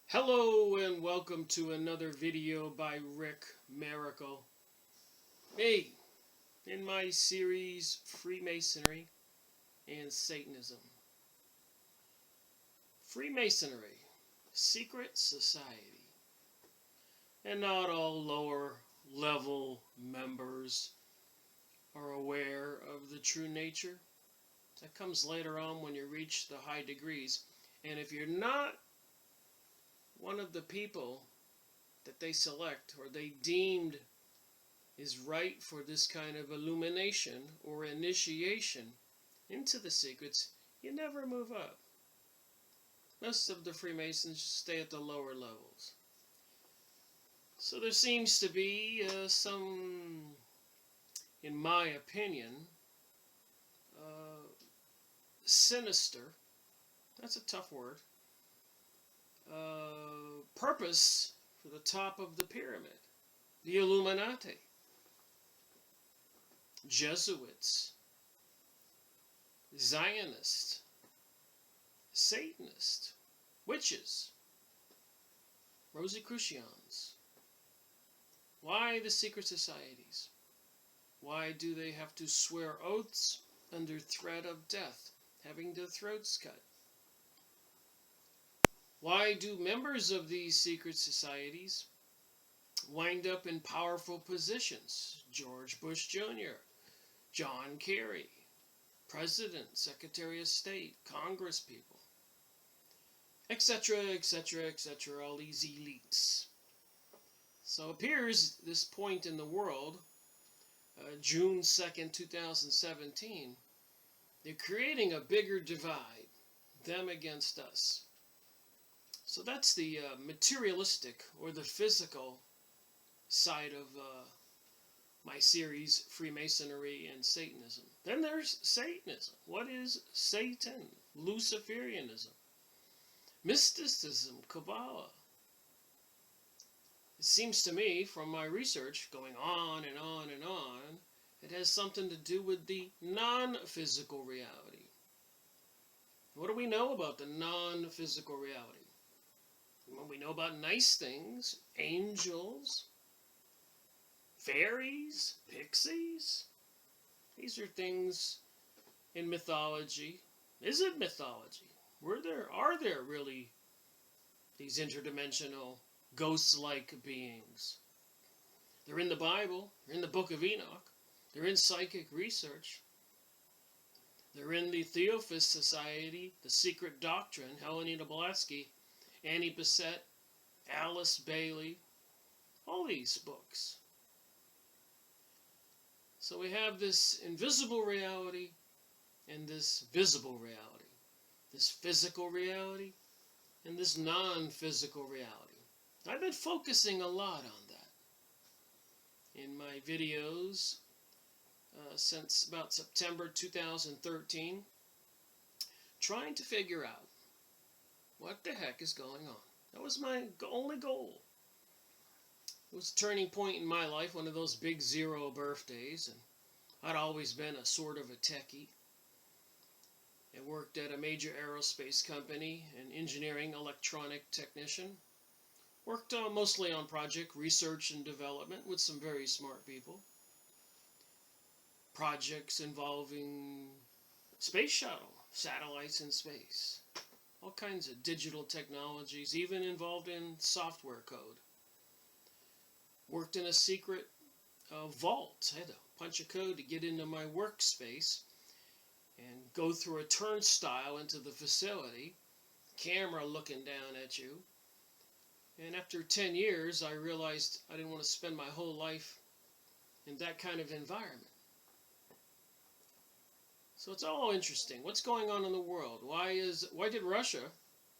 Hello and welcome to another video by Rick Miracle. Hey, in my series Freemasonry and Satanism. Freemasonry, secret society. And not all lower level members are aware of the true nature. That comes later on when you reach the high degrees. And if you're not one of the people that they select or they deemed is right for this kind of illumination or initiation into the secrets, you never move up. Most of the Freemasons stay at the lower levels. So there seems to be some, in my opinion, sinister, that's a tough word, purpose for the top of the pyramid. The Illuminati, Jesuits, Zionists, Satanists, witches, Rosicrucians. Why the secret societies? Why do they have to swear oaths under threat of death, having their throats cut? Why do members of these secret societies wind up in powerful positions? George Bush Jr., John Kerry, President, Secretary of State, Congress people, etc., etc., etc., all these elites. So it appears this point in the world, June 2nd, 2017, they're creating a bigger divide, them against us. So that's the materialistic or the physical side of my series, Freemasonry and Satanism. Then there's Satanism. What is Satan? Luciferianism, mysticism, Kabbalah. It seems to me, from my research, going on and on and on, it has something to do with the non-physical reality. What do we know about the non-physical reality? Well, we know about nice things, angels, fairies, pixies. These are things in mythology. Is it mythology? Are there really these interdimensional ghost-like beings? They're in the Bible, they're in the Book of Enoch, they're in psychic research, they're in the Theosophist Society, The Secret Doctrine, Helena Blavatsky, Annie Besant, Alice Bailey, all these books. So we have this invisible reality and this visible reality, this physical reality and this non-physical reality. I've been focusing a lot on that in my videos since about September 2013, trying to figure out what the heck is going on. That was my only goal. It was a turning point in my life, one of those big zero birthdays, and I'd always been a sort of a techie. I worked at a major aerospace company, an engineering electronic technician. Worked mostly on project research and development with some very smart people. Projects involving space shuttle, satellites in space, all kinds of digital technologies, even involved in software code. Worked in a secret vault. I had to punch a code to get into my workspace and go through a turnstile into the facility, camera looking down at you. And after 10 years, I realized I didn't want to spend my whole life in that kind of environment. So it's all interesting. What's going on in the world? Why did Russia,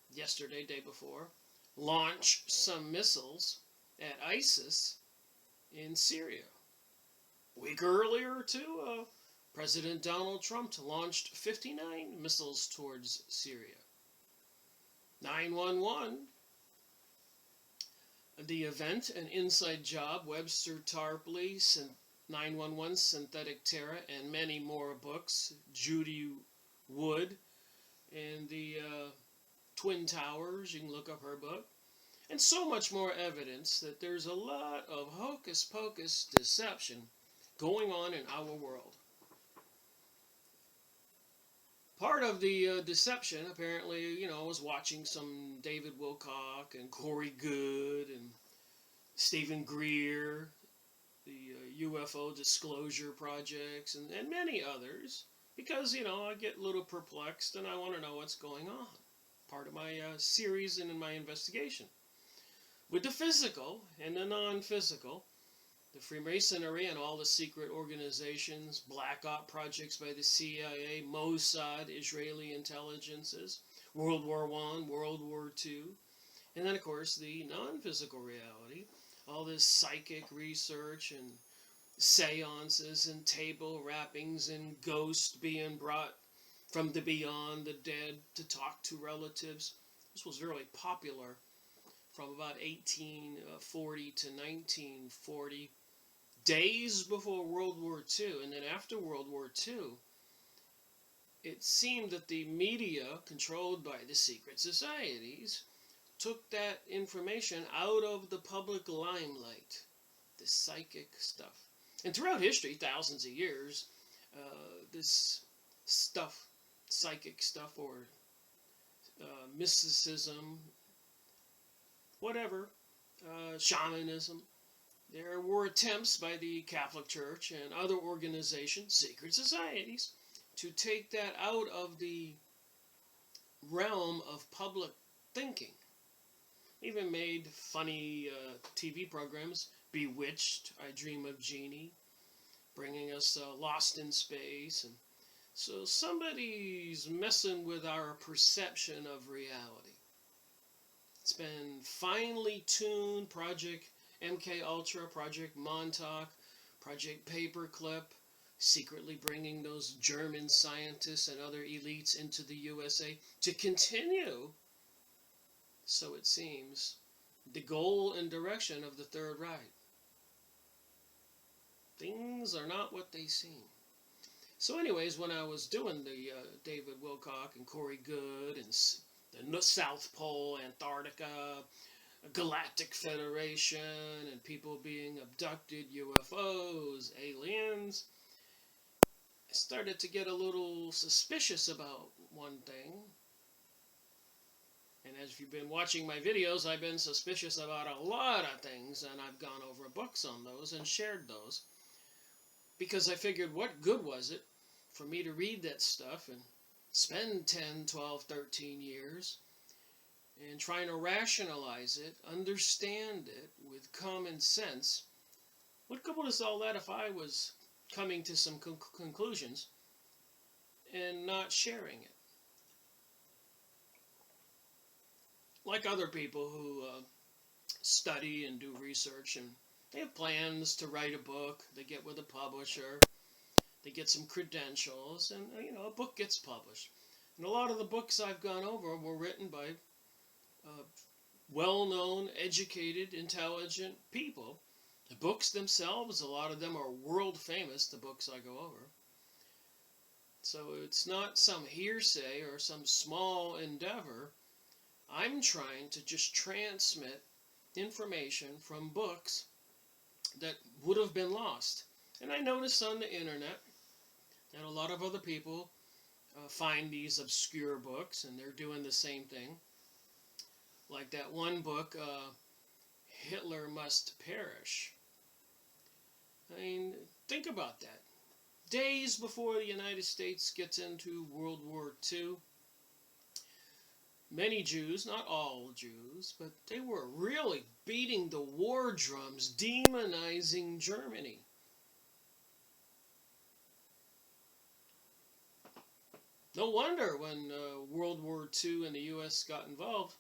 yesterday, day before, launch some missiles at ISIS in Syria? A week earlier, too, President Donald Trump launched 59 missiles towards Syria. 911, the event, an inside job, Webster Tarpley, 911, Synthetic Terror, and many more books, Judy Wood, and the Twin Towers, you can look up her book. And so much more evidence that there's a lot of hocus pocus deception going on in our world. Part of the deception, apparently, I was watching some David Wilcock and Corey Goode and Stephen Greer, the UFO disclosure projects, and many others, because, I get a little perplexed and I want to know what's going on. Part of my series and in my investigation. With the physical and the non-physical, the Freemasonry and all the secret organizations, black op projects by the CIA, Mossad, Israeli intelligences, World War I, World War II, and then, of course, the non-physical reality, all this psychic research and seances and table rappings and ghosts being brought from the beyond, the dead, to talk to relatives. This was very popular from about 1840 to 1940, days before World War II. And then after World War II, it seemed that the media, controlled by the secret societies, took that information out of the public limelight, the psychic stuff. And throughout history, thousands of years, this stuff, psychic stuff, or mysticism, whatever, shamanism, there were attempts by the Catholic Church and other organizations, secret societies, to take that out of the realm of public thinking. Even made funny TV programs, Bewitched, I Dream of Jeannie, bringing us Lost in Space. And so somebody's messing with our perception of reality. It's been finely tuned. Project MK Ultra, Project Montauk, Project Paperclip, secretly bringing those German scientists and other elites into the USA to continue, so it seems, the goal and direction of the Third Reich. Things are not what they seem. So anyways, when I was doing the David Wilcock and Corey Goode and the South Pole, Antarctica, Galactic Federation, and people being abducted, UFOs, aliens, I started to get a little suspicious about one thing. And as you've been watching my videos, I've been suspicious about a lot of things, and I've gone over books on those and shared those. Because I figured, what good was it for me to read that stuff and spend 10, 12, 13 years and trying to rationalize it, understand it with common sense? What good was all that if I was coming to some conclusions and not sharing it? Like other people who study and do research, and they have plans to write a book, they get with a publisher, they get some credentials, and a book gets published. And a lot of the books I've gone over were written by well-known, educated, intelligent people. The books themselves, a lot of them are world famous, the books I go over. So it's not some hearsay or some small endeavor. I'm trying to just transmit information from books that would have been lost. And I noticed on the internet that a lot of other people find these obscure books, and they're doing the same thing. Like that one book, Hitler Must Perish. I mean, think about that. Days before the United States gets into World War II, many Jews, not all Jews, but they were really beating the war drums, demonizing Germany. No wonder when World War II and the U.S. got involved,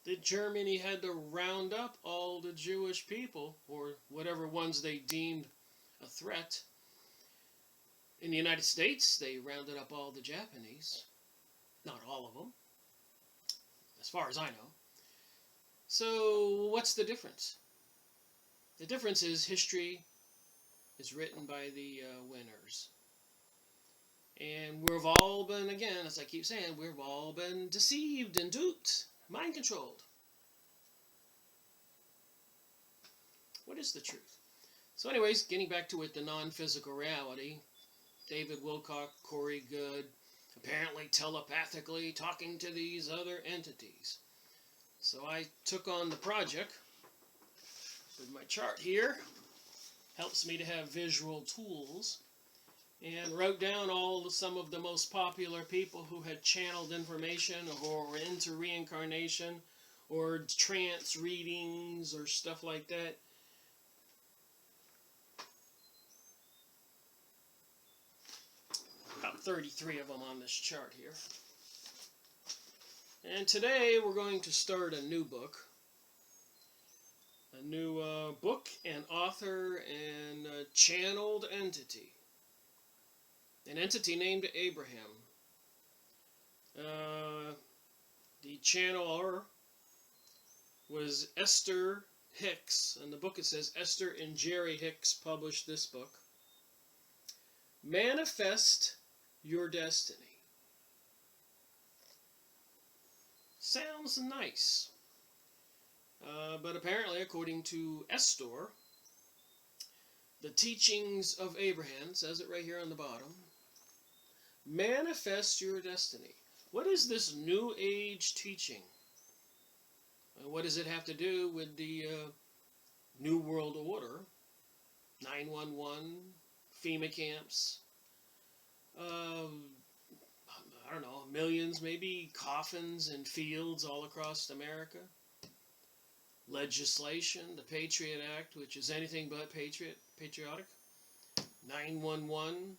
that Germany had to round up all the Jewish people, or whatever ones they deemed a threat. In the United States, they rounded up all the Japanese. Not all of them, as far as I know. So what's the difference? The difference is history is written by the winners. And we've all been, again, as I keep saying, we've all been deceived and duped, mind controlled. What is the truth? So anyways, getting back to it, the non-physical reality, David Wilcock, Corey Good, apparently telepathically talking to these other entities. So I took on the project with my chart here. Helps me to have visual tools. And wrote down some of the most popular people who had channeled information or were into reincarnation or trance readings or stuff like that. About 33 of them on this chart here. And today we're going to start a new book. A new book and author and channeled entity. An entity named Abraham. The channeler was Esther Hicks. In the book it says Esther and Jerry Hicks published this book. Manifest Your Destiny. Sounds nice. But apparently, according to Esther, the teachings of Abraham, says it right here on the bottom, manifest your destiny. What is this New Age teaching? What does it have to do with the New World Order, 911, FEMA camps, I don't know, millions, maybe coffins in fields all across America? Legislation, the Patriot Act, which is anything but patriotic. 911,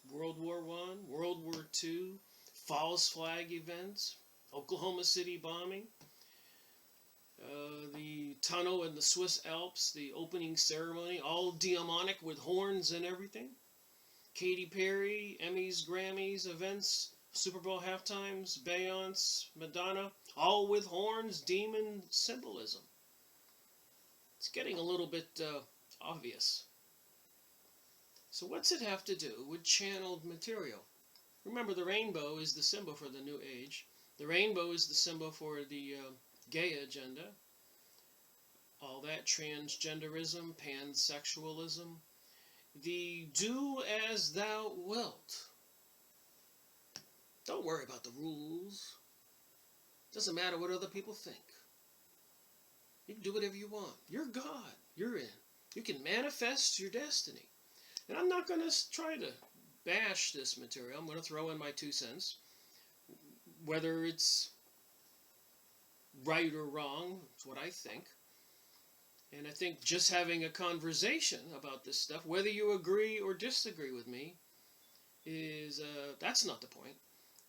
World War I, World War II, false flag events, Oklahoma City bombing, the tunnel in the Swiss Alps, the opening ceremony, all demonic with horns and everything. Katy Perry, Emmys, Grammys, events, Super Bowl halftimes, Beyonce, Madonna, all with horns, demon symbolism. It's getting a little bit obvious. So what's it have to do with channeled material? Remember, the rainbow is the symbol for the New Age. The rainbow is the symbol for the gay agenda. All that transgenderism, pansexualism. The do as thou wilt. Don't worry about the rules. Doesn't matter what other people think. You can do whatever you want. You're God. You're in. You can manifest your destiny. And I'm not going to try to bash this material. I'm going to throw in my 2 cents. Whether it's right or wrong, it's what I think. And I think just having a conversation about this stuff, whether you agree or disagree with me, is that's not the point.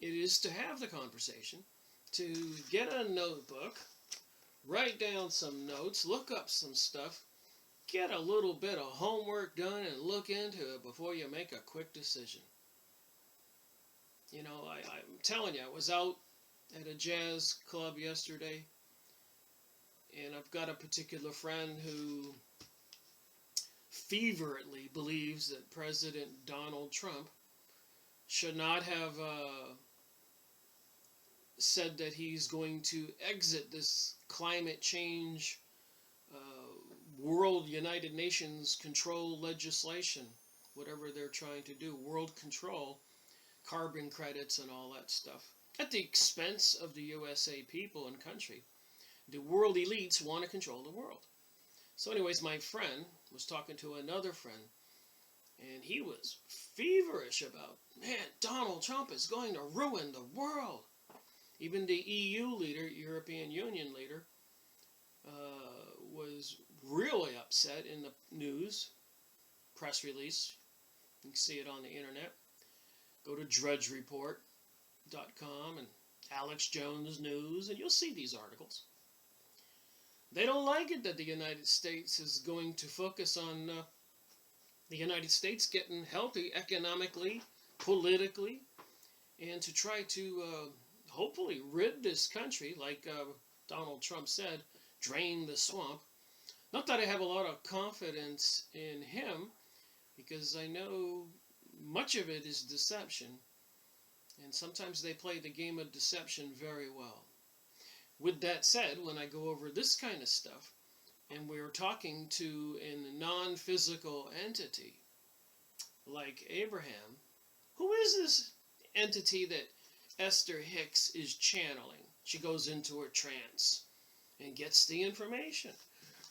It is to have the conversation, to get a notebook, write down some notes, look up some stuff, get a little bit of homework done and look into it before you make a quick decision. You know, I'm telling you, I was out at a jazz club yesterday, and I've got a particular friend who fervently believes that President Donald Trump should not have said that he's going to exit this climate change world United Nations control legislation, whatever they're trying to do, world control, carbon credits and all that stuff, at the expense of the USA people and country. The world elites want to control the world. So anyways, my friend was talking to another friend, and he was feverish about, man, Donald Trump is going to ruin the world. Even the EU leader, European Union leader, was really upset in the news, press release. You can see it on the internet. Go to drudgereport.com and Alex Jones News, and you'll see these articles. They don't like it that the United States is going to focus on the United States getting healthy economically, politically, and to try to hopefully rid this country, like Donald Trump said, drain the swamp. Not that I have a lot of confidence in him, because I know much of it is deception, and sometimes they play the game of deception very well. With that said, when I go over this kind of stuff, and we're talking to a non-physical entity like Abraham, who is this entity that Esther Hicks is channeling? She goes into a trance and gets the information,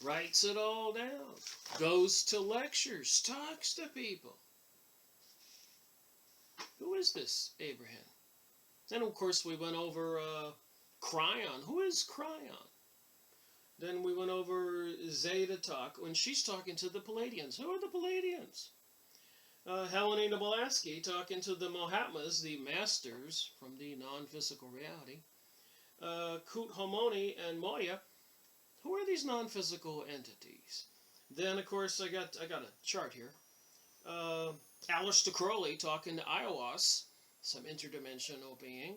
writes it all down, goes to lectures, talks to people. Who is this Abraham? Then, of course, we went over Cryon. Who is Cryon? Then we went over Zeta talk when she's talking to the Palladians. Who are the Palladians? Helena Blavatsky talking to the Mahatmas, the masters from the non-physical reality. Kut Homoni and Moya. Who are these non-physical entities? Then, of course, I got a chart here. Aleister Crowley talking to Aiwass, some interdimensional being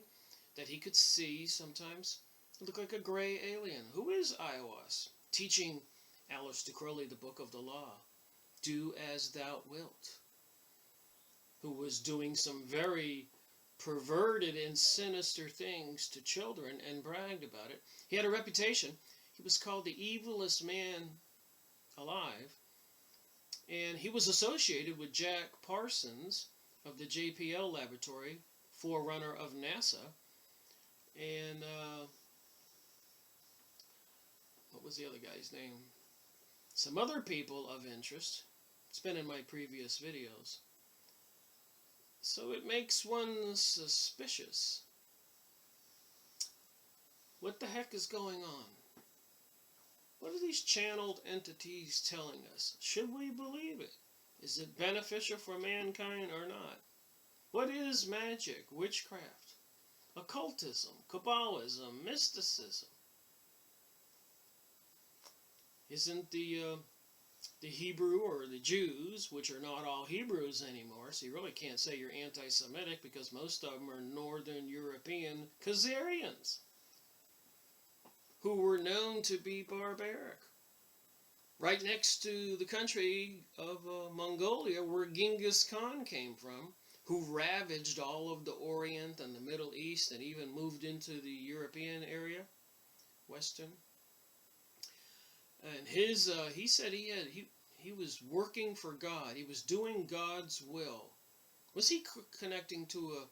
that he could see sometimes look like a gray alien. Who is Aiwass? Teaching Aleister Crowley the book of the law. Do as thou wilt. Who was doing some very perverted and sinister things to children and bragged about it. He had a reputation. He was called the evilest man alive. And he was associated with Jack Parsons of the JPL laboratory, forerunner of NASA. And what was the other guy's name? Some other people of interest. It's been in my previous videos. So it makes one suspicious. What the heck is going on? What are these channeled entities telling us? Should we believe it? Is it beneficial for mankind or not? What is magic, witchcraft, occultism, Kabbalism, mysticism? Isn't the Hebrew or the Jews, which are not all Hebrews anymore, so you really can't say you're anti-Semitic because most of them are Northern European Khazarians, who were known to be barbaric. Right next to the country of Mongolia, where Genghis Khan came from, who ravaged all of the Orient and the Middle East and even moved into the European area, Western. And he said he was working for God. He was doing God's will. Was he connecting to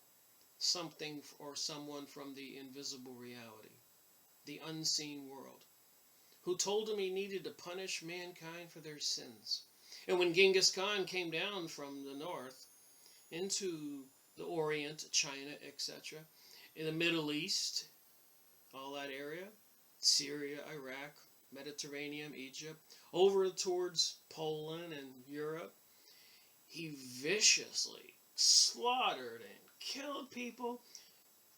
something or someone from the invisible reality, the unseen world, who told him he needed to punish mankind for their sins? And when Genghis Khan came down from the north into the Orient, China, etc., in the Middle East, all that area, Syria, Iraq, Mediterranean, Egypt, over towards Poland and Europe, he viciously slaughtered and killed people,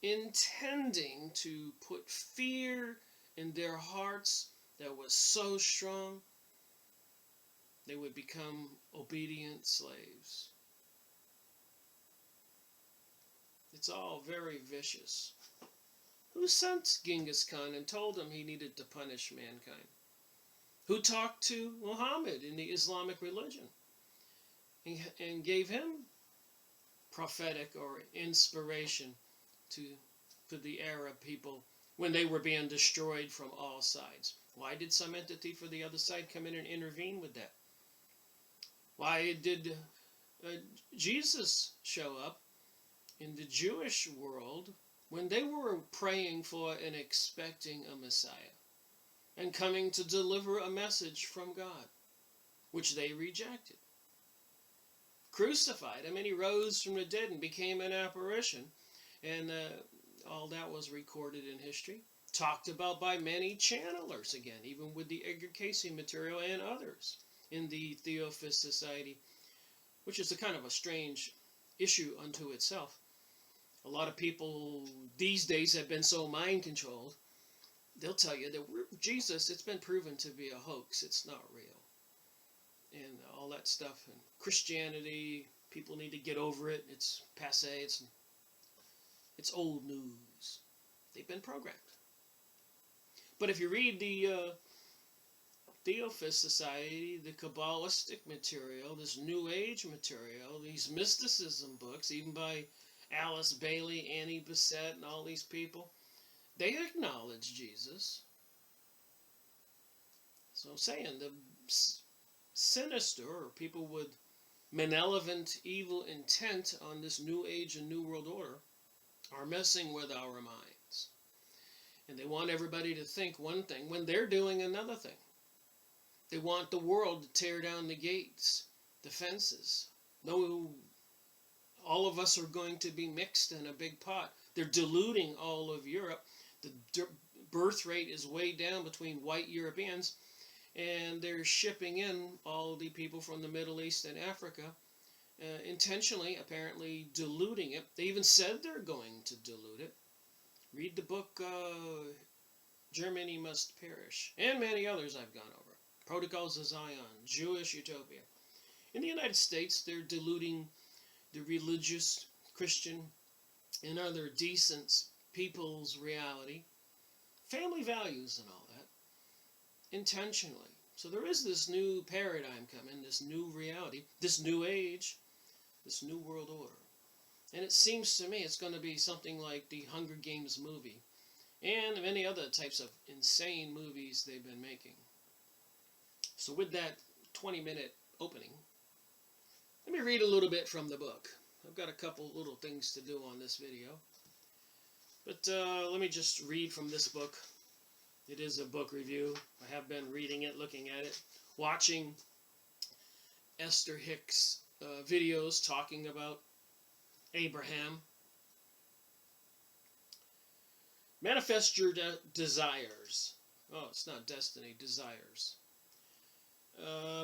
intending to put fear in their hearts that was so strong they would become obedient slaves. It's all very vicious. Who sent Genghis Khan and told him he needed to punish mankind? Who talked to Muhammad in the Islamic religion and gave him prophetic or inspiration to the Arab people when they were being destroyed from all sides? Why did some entity for the other side come in and intervene with that? Why did Jesus show up in the Jewish world when they were praying for and expecting a Messiah and coming to deliver a message from God, which they rejected? Crucified. I mean, he rose from the dead and became an apparition, and all that was recorded in history, talked about by many channelers again, even with the Edgar Cayce material and others in the Theosophist Society, which is a kind of a strange issue unto itself. A lot of people these days have been so mind-controlled, they'll tell you that Jesus, it's been proven to be a hoax. It's not real. And all that stuff. And Christianity, people need to get over it. It's passé. It's old news. They've been programmed. But if you read the Theosophist Society, the Kabbalistic material, this New Age material, these mysticism books, even by Alice Bailey, Annie Besant, and all these people, they acknowledge Jesus. So I'm saying the sinister, or people with malevolent, evil intent on this new age and new world order are messing with our minds. And they want everybody to think one thing when they're doing another thing. They want the world to tear down the gates, the fences. No, all of us are going to be mixed in a big pot. They're diluting all of Europe. The birth rate is way down between white Europeans, and they're shipping in all the people from the Middle East and Africa, intentionally, apparently, diluting it. They even said they're going to dilute it. Read the book, Germany Must Perish, and many others I've gone over. Protocols of Zion, Jewish Utopia. In the United States, they're diluting the religious, Christian, and other decent people's reality, family values and all that, intentionally. So there is this new paradigm coming, this new reality, this new age, this new world order. And it seems to me it's going to be something like the Hunger Games movie and many other types of insane movies they've been making. So with that 20-minute opening, let me read a little bit from the book. I've got a couple little things to do on this video. But let me just read from this book. It is a book review. I have been reading it, looking at it, watching Esther Hicks videos talking about Abraham. Manifest your desires. Oh, it's not destiny, desires.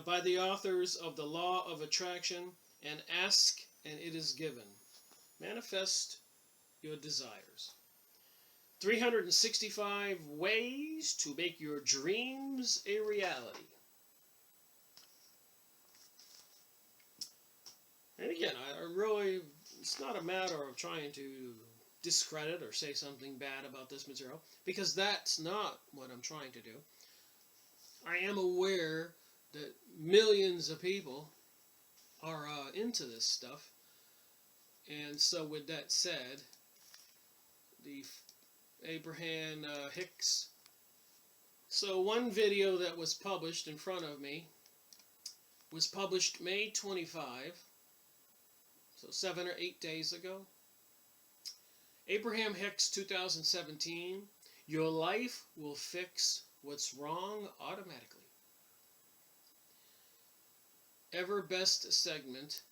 By the authors of The Law of Attraction, and Ask and It Is Given. Manifest your desires. 365 ways to make your dreams a reality. And again, it's not a matter of trying to discredit or say something bad about this material, because that's not what I'm trying to do. I am aware that millions of people are into this stuff, and so with that said, the Abraham Hicks. So one video that was published in front of me was published May 25, so 7 or 8 days ago. Abraham Hicks, 2017. Your life will fix what's wrong automatically. Ever best segment.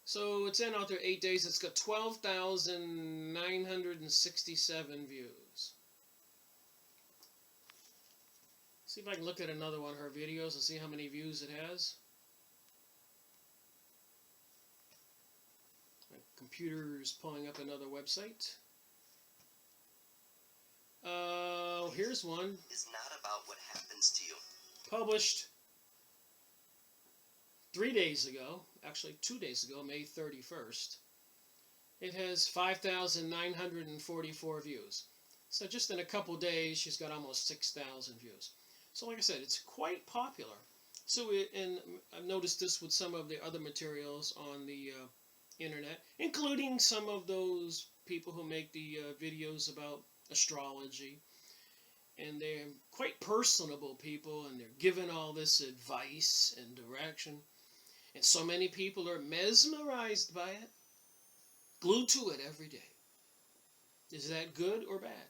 So it's in out there 8 days. It's got 12,967 views. See if I can look at another one of her videos and see how many views it has. My computer's pulling up another website. Here's one. Is not about what happens to you. Published 3 days ago, actually 2 days ago, May 31st. It has 5,944 views. So just in a couple days, she's got almost 6,000 views. So like I said, it's quite popular. So and I've noticed this with some of the other materials on the internet, including some of those people who make the videos about astrology. And they're quite personable people, and they're giving all this advice and direction. And so many people are mesmerized by it, glued to it every day. Is that good or bad?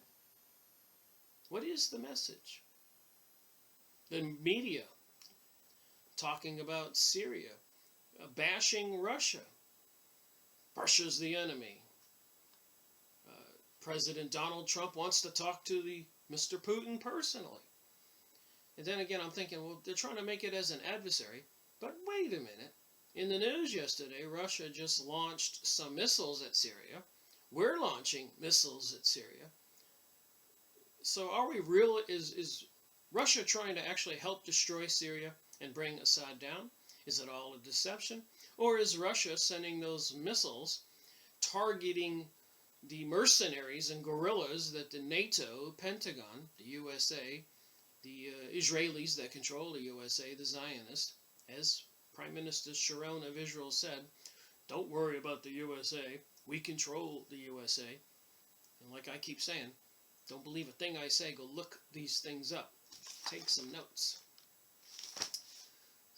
What is the message? The media talking about Syria, bashing Russia. Russia's the enemy. President Donald Trump wants to talk to Mr. Putin personally. And then again, I'm thinking, well, they're trying to make it as an adversary. But wait a minute. In the news yesterday, Russia just launched some missiles at Syria. We're launching missiles at Syria. So are we real? Is Russia trying to actually help destroy Syria and bring Assad down? Is it all a deception? Or is Russia sending those missiles targeting the mercenaries and guerrillas that the NATO, Pentagon, the USA, the Israelis that control the USA, the Zionists, as Prime Minister Sharon of Israel said, don't worry about the USA, we control the USA. And like I keep saying, don't believe a thing I say, go look these things up. Take some notes.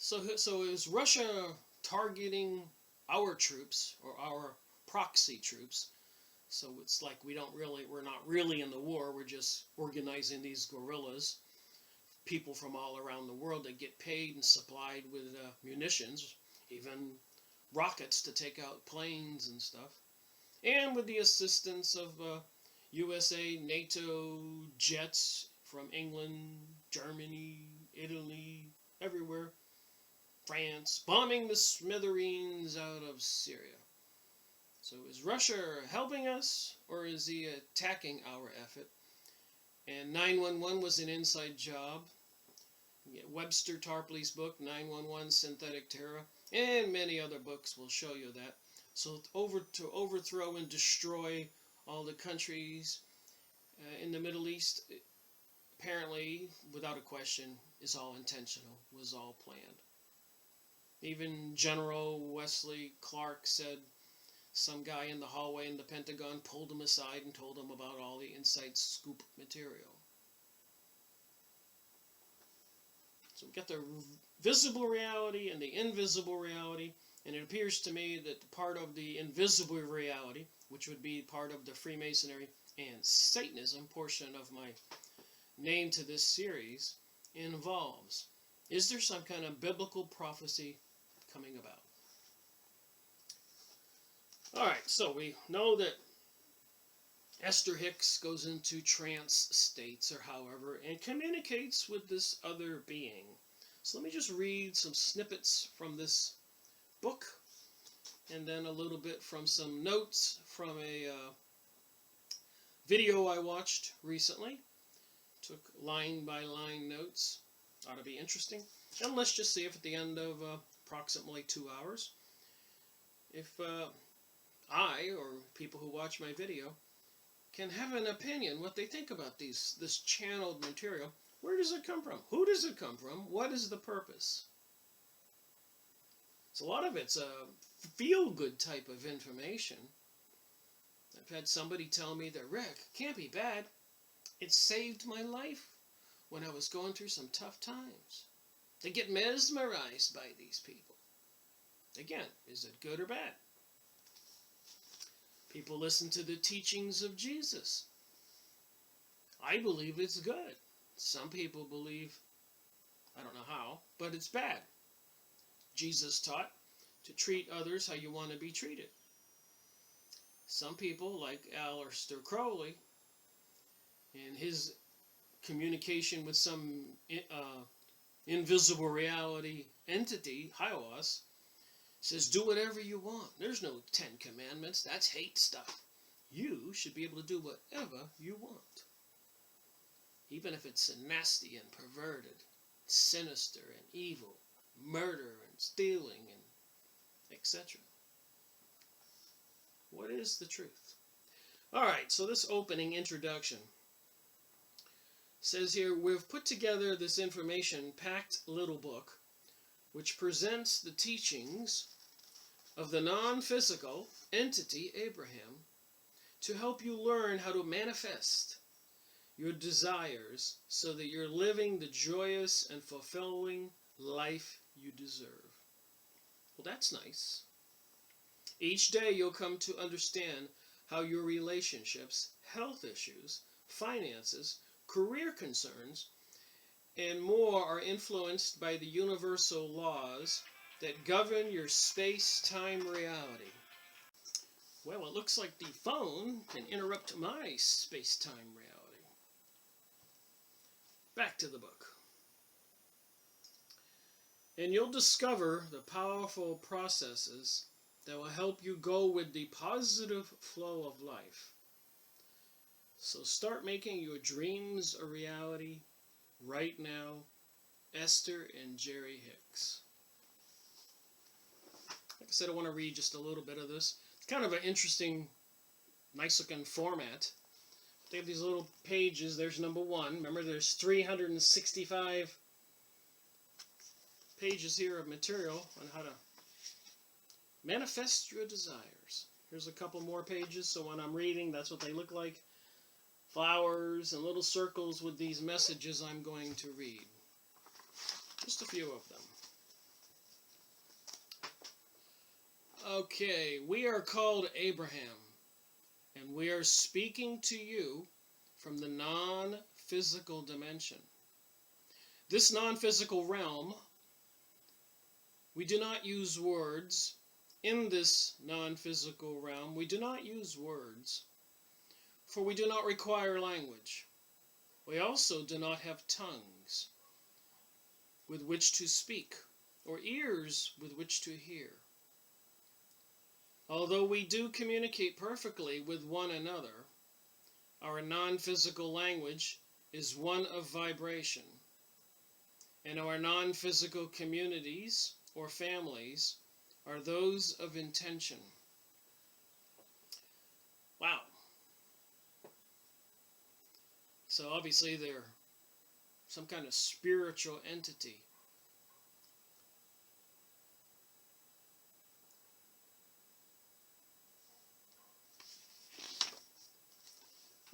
So is Russia targeting our troops or our proxy troops? So it's like we're not really in the war. We're just organizing these guerrillas, people from all around the world that get paid and supplied with munitions, even rockets to take out planes and stuff, and with the assistance of USA, NATO jets from England, Germany, Italy, everywhere, France, bombing the smithereens out of Syria. So is Russia helping us, or is he attacking our effort? And 911 was an inside job. Webster Tarpley's book, 911 Synthetic Terror, and many other books will show you that. So to overthrow and destroy all the countries in the Middle East, apparently, without a question, is all intentional, was all planned. Even General Wesley Clark said some guy in the hallway in the Pentagon pulled him aside and told him about all the inside scoop material. So we got the visible reality and the invisible reality, and it appears to me that part of the invisible reality, which would be part of the Freemasonry and Satanism portion of my name to this series, involves, is there some kind of biblical prophecy coming about? Alright, so we know that Esther Hicks goes into trance states, or however, and communicates with this other being. So let me just read some snippets from this book, and then a little bit from some notes from a video I watched recently. Took line-by-line notes. Ought to be interesting. And let's just see if at the end of approximately 2 hours, if I, or people who watch my video, can have an opinion what they think about this channeled material. Where does it come from? Who does it come from? What is the purpose? So a lot of it's a feel-good type of information. I've had somebody tell me that, Rick, can't be bad. It saved my life when I was going through some tough times. They get mesmerized by these people. Again, is it good or bad? People listen to the teachings of Jesus. I believe it's good. Some people believe, I don't know how, but it's bad. Jesus taught to treat others how you want to be treated. Some people, like Aleister Crowley, in his communication with some invisible reality entity, Hioas, says, do whatever you want. There's no 10 commandments. That's hate stuff. You should be able to do whatever you want. Even if it's nasty and perverted, sinister and evil, murder and stealing and etc. What is the truth? Alright, so this opening introduction says here, we've put together this information-packed little book which presents the teachings of the non-physical entity Abraham to help you learn how to manifest your desires so that you're living the joyous and fulfilling life you deserve. Well, that's nice. Each day you'll come to understand how your relationships, health issues, finances, career concerns, and more are influenced by the universal laws that govern your space-time reality. Well, it looks like the phone can interrupt my space-time reality. Back to the book. And you'll discover the powerful processes that will help you go with the positive flow of life. So start making your dreams a reality right now. Esther and Jerry Hicks. Like I said, I want to read just a little bit of this. It's kind of an interesting, nice-looking format. They have these little pages. There's number 1. Remember, there's 365 pages here of material on how to manifest your desires. Here's a couple more pages, so when I'm reading, that's what they look like. Flowers and little circles with these messages I'm going to read. Just a few of them. Okay, we are called Abraham, and we are speaking to you from the non-physical dimension. This non-physical realm, we do not use words. In this non-physical realm, we do not use words, for we do not require language. We also do not have tongues with which to speak, or ears with which to hear. Although we do communicate perfectly with one another, our non-physical language is one of vibration, and our non-physical communities or families are those of intention. Wow. So obviously they're some kind of spiritual entity.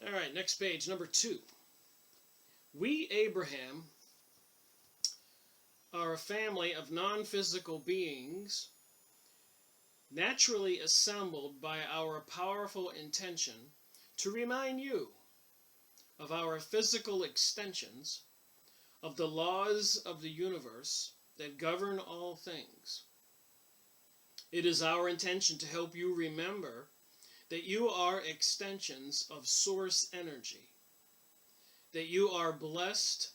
All right, next page, number 2. We, Abraham, are a family of non-physical beings naturally assembled by our powerful intention to remind you of our physical extensions of the laws of the universe that govern all things. It is our intention to help you remember that you are extensions of source energy, that you are blessed,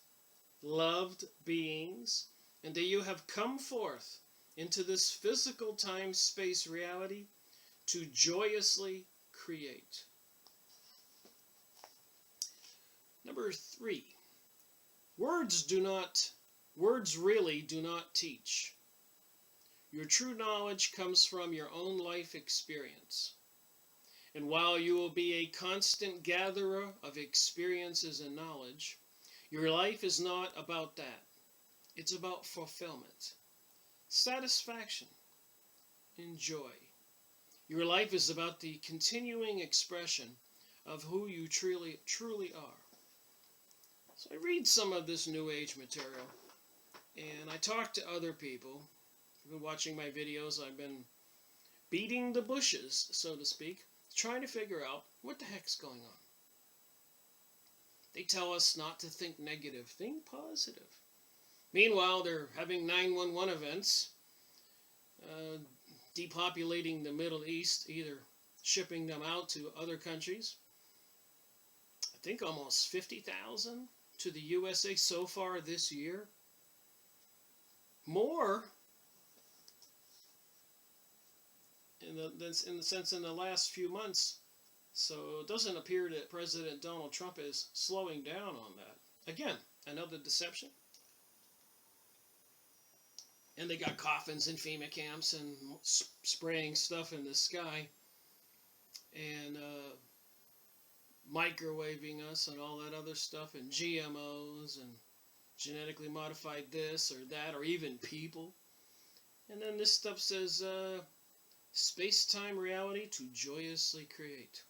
loved beings, and that you have come forth into this physical time-space reality to joyously create. Number 3, words really do not teach. Your true knowledge comes from your own life experience. And while you will be a constant gatherer of experiences and knowledge, your life is not about that. It's about fulfillment, satisfaction, and joy. Your life is about the continuing expression of who you truly are. So I read some of this New Age material, and I talk to other people. If you've been watching my videos, I've been beating the bushes, so to speak, trying to figure out what the heck's going on. They tell us not to think negative, think positive. Meanwhile, they're having 911 events, depopulating the Middle East, either shipping them out to other countries. I think almost 50,000 to the USA so far this year. More in the last few months. So it doesn't appear that President Donald Trump is slowing down on that. Again, another deception. And they got coffins in FEMA camps and spraying stuff in the sky and microwaving us and all that other stuff, and GMOs and genetically modified this or that, or even people. And then this stuff says space-time reality to joyously create.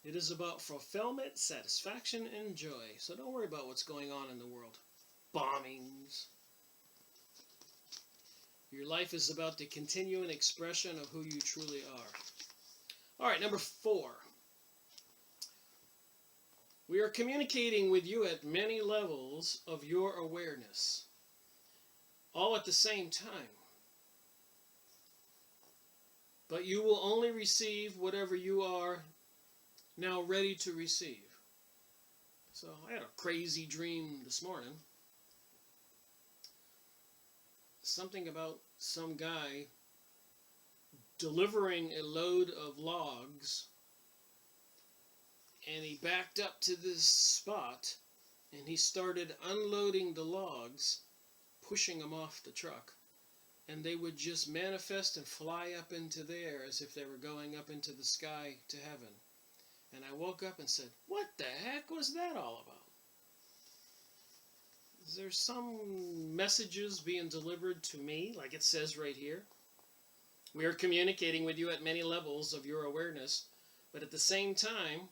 It is about fulfillment, satisfaction, and joy. So don't worry about what's going on in the world. Bombings. Your life is about the continuing expression of who you truly are. All right, number 4. We are communicating with you at many levels of your awareness, all at the same time. But you will only receive whatever you are now ready to receive. So I had a crazy dream this morning. Something about some guy delivering a load of logs, and he backed up to this spot and he started unloading the logs, pushing them off the truck, and they would just manifest and fly up into there as if they were going up into the sky to heaven. And I woke up and said, what the heck was that all about? Is there some messages being delivered to me, like it says right here? We are communicating with you at many levels of your awareness, but at the same time,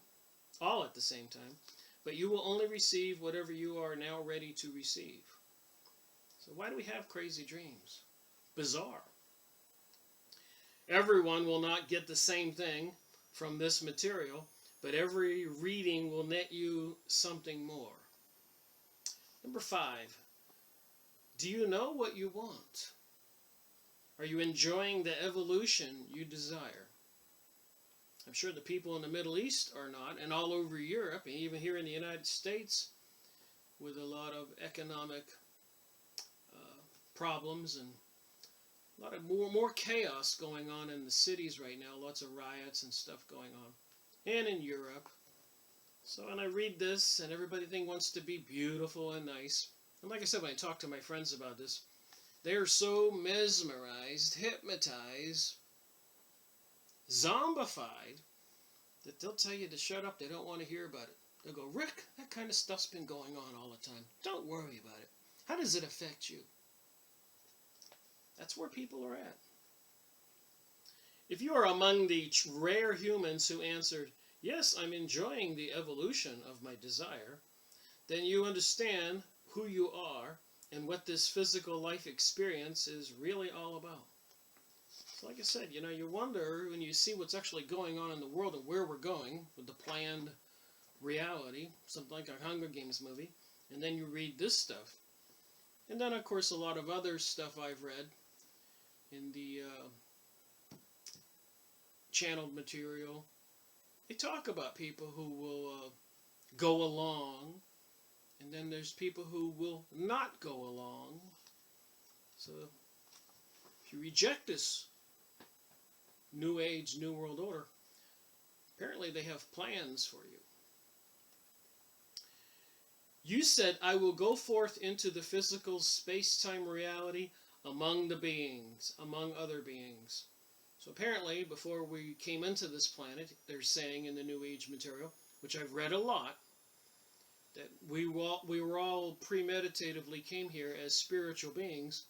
all at the same time, but you will only receive whatever you are now ready to receive. So why do we have crazy dreams? Bizarre. Everyone will not get the same thing from this material, but every reading will net you something more. Number 5, do you know what you want? Are you enjoying the evolution you desire? I'm sure the people in the Middle East are not, and all over Europe, and even here in the United States, with a lot of economic problems and a lot of more chaos going on in the cities right now, lots of riots and stuff going on, and in Europe. So when I read this, and everything wants to be beautiful and nice, and like I said, when I talk to my friends about this, they are so mesmerized, hypnotized, zombified, that they'll tell you to shut up. They don't want to hear about it. They'll go, Rick, that kind of stuff's been going on all the time. Don't worry about it. How does it affect you? That's where people are at. If you are among the rare humans who answered, yes, I'm enjoying the evolution of my desire, then you understand who you are and what this physical life experience is really all about. So like I said, you wonder when you see what's actually going on in the world and where we're going with the planned reality, something like a Hunger Games movie, and then you read this stuff. And then, of course, a lot of other stuff I've read in the channeled material. They talk about people who will go along, and then there's people who will not go along. So if you reject this New Age, New World Order, apparently they have plans for you. You said, I will go forth into the physical space-time reality among the beings, among other beings. So apparently, before we came into this planet, they're saying in the New Age material, which I've read a lot, that we were all premeditatively came here as spiritual beings,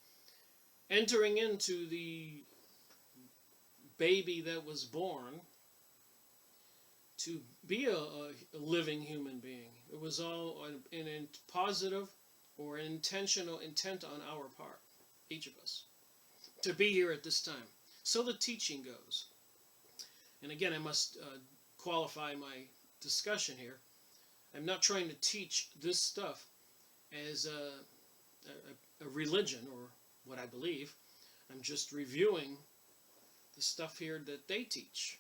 entering into the baby that was born to be a living human being. It was all in a positive or an intentional intent on our part, each of us, to be here at this time. So the teaching goes. And again, I must qualify my discussion here. I'm not trying to teach this stuff as a religion or what I believe. I'm just reviewing the stuff here that they teach,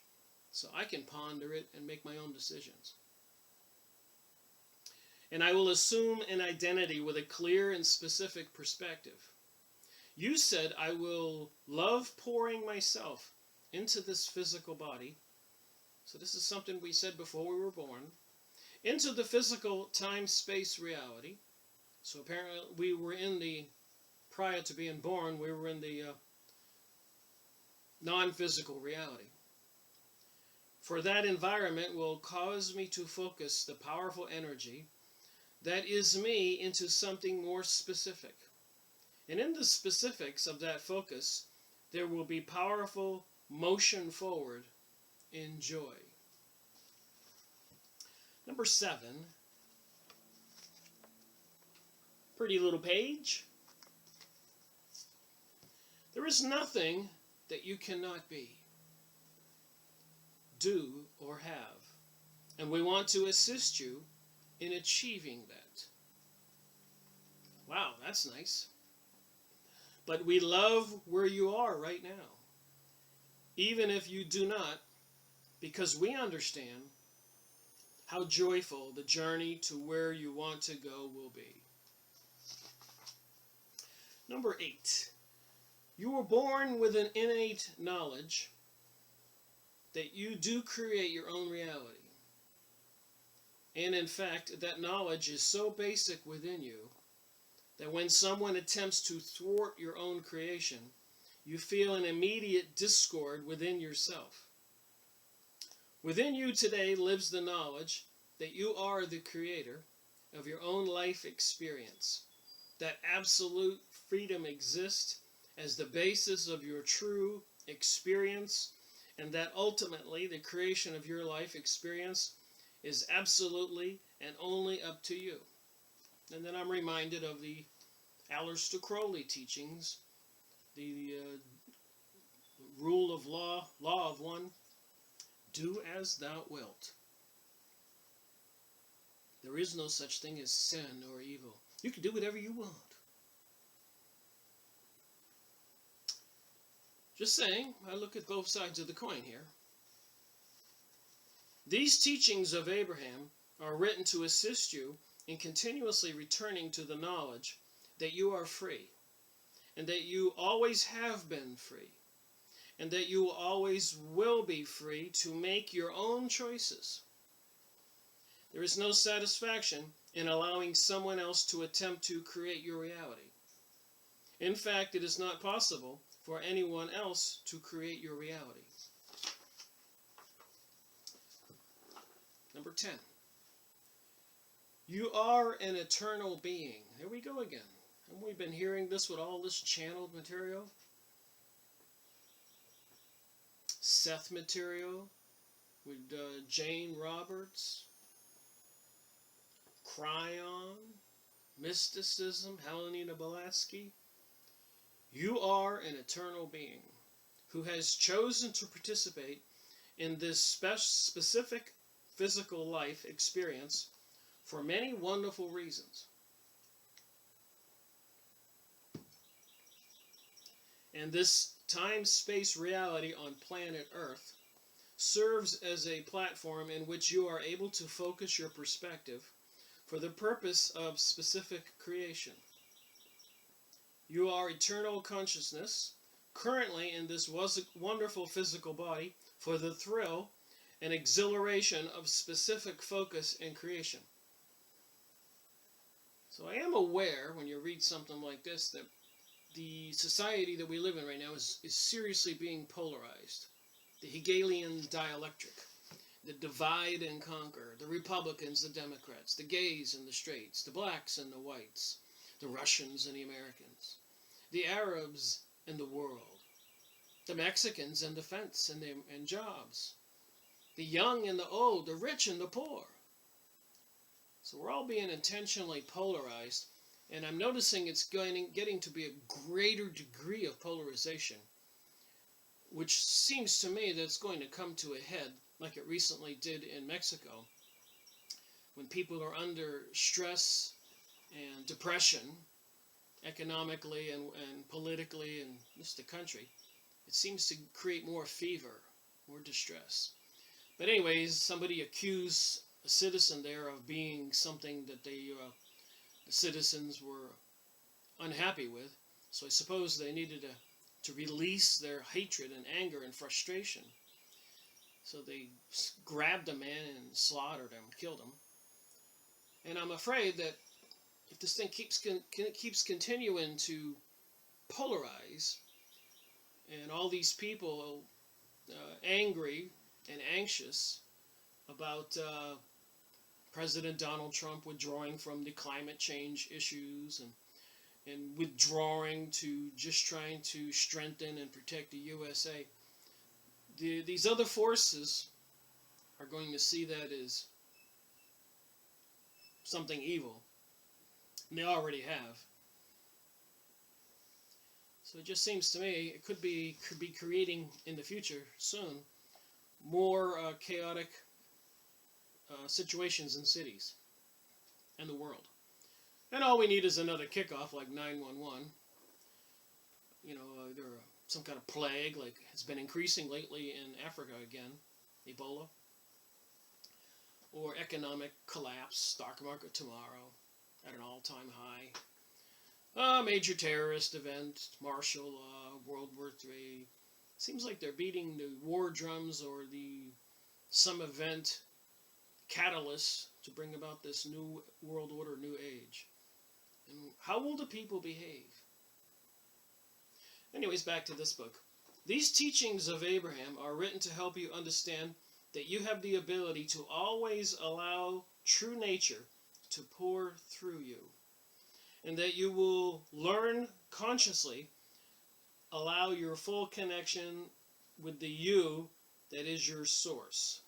so I can ponder it and make my own decisions. And I will assume an identity with a clear and specific perspective. You said, I will love pouring myself into this physical body. So this is something we said before we were born. Into the physical time-space reality. So apparently we were in the, prior to being born, we were in the non-physical reality. For that environment will cause me to focus the powerful energy that is me into something more specific. And in the specifics of that focus, there will be powerful motion forward in joy. Number 7. Pretty little page. There is nothing that you cannot be, do, or have. And we want to assist you in achieving that. Wow, that's nice. But we love where you are right now, even if you do not, because we understand how joyful the journey to where you want to go will be. Number 8. You were born with an innate knowledge that you do create your own reality. And in fact, that knowledge is so basic within you that when someone attempts to thwart your own creation, you feel an immediate discord within yourself. Within you today lives the knowledge that you are the creator of your own life experience, that absolute freedom exists as the basis of your true experience, and that ultimately the creation of your life experience is absolutely and only up to you. And then I'm reminded of the Aleister Crowley teachings, the rule of law of one, do as thou wilt. There is no such thing as sin or evil. You can do whatever you want. Just saying, I look at both sides of the coin here. These teachings of Abraham are written to assist you in continuously returning to the knowledge that you are free, and that you always have been free, and that you always will be free to make your own choices. There is no satisfaction in allowing someone else to attempt to create your reality. In fact, it is not possible for anyone else to create your reality. Number 10. You are an eternal being. Here we go again. Haven't we been hearing this with all this channeled material? Seth material with Jane Roberts, Cryon, mysticism, Helena Blavatsky. You are an eternal being who has chosen to participate in this specific physical life experience for many wonderful reasons. And this time-space reality on planet Earth serves as a platform in which you are able to focus your perspective for the purpose of specific creation. You are eternal consciousness, currently in this wonderful physical body, for the thrill and exhilaration of specific focus and creation. So I am aware, when you read something like this, that the society that we live in right now is seriously being polarized. The Hegelian dialectic, the divide and conquer, the Republicans, the Democrats, the gays and the straights, the blacks and the whites, the Russians and the Americans, the Arabs and the world, the Mexicans and defense and jobs, the young and the old, the rich and the poor. So we're all being intentionally polarized, and I'm noticing it's getting to be a greater degree of polarization, which seems to me that it's going to come to a head like it recently did in Mexico, when people are under stress and depression, economically and politically, and just the country. It seems to create more fever, more distress. But anyways, somebody accused a citizen there of being something that the citizens were unhappy with. So I suppose they needed to release their hatred and anger and frustration. So they grabbed a man and slaughtered him, killed him. And I'm afraid that if this thing keeps continuing to polarize, and all these people angry and anxious about President Donald Trump withdrawing from the climate change issues and withdrawing to just trying to strengthen and protect the USA, these other forces are going to see that as something evil. And they already have. So it just seems to me it could be creating in the future soon more chaotic situations in cities and the world. And all we need is another kickoff like 9/11. You know, there are some kind of plague like has been increasing lately in Africa again, Ebola, or economic collapse, stock market tomorrow at an all-time high. A major terrorist event, martial law, World War III. Seems like they're beating the war drums or some event catalyst to bring about this new world order, new age. And how will the people behave? Anyways, back to this book. These teachings of Abraham are written to help you understand that you have the ability to always allow true nature to pour through you, and that you will learn consciously allow your full connection with the you that is your source.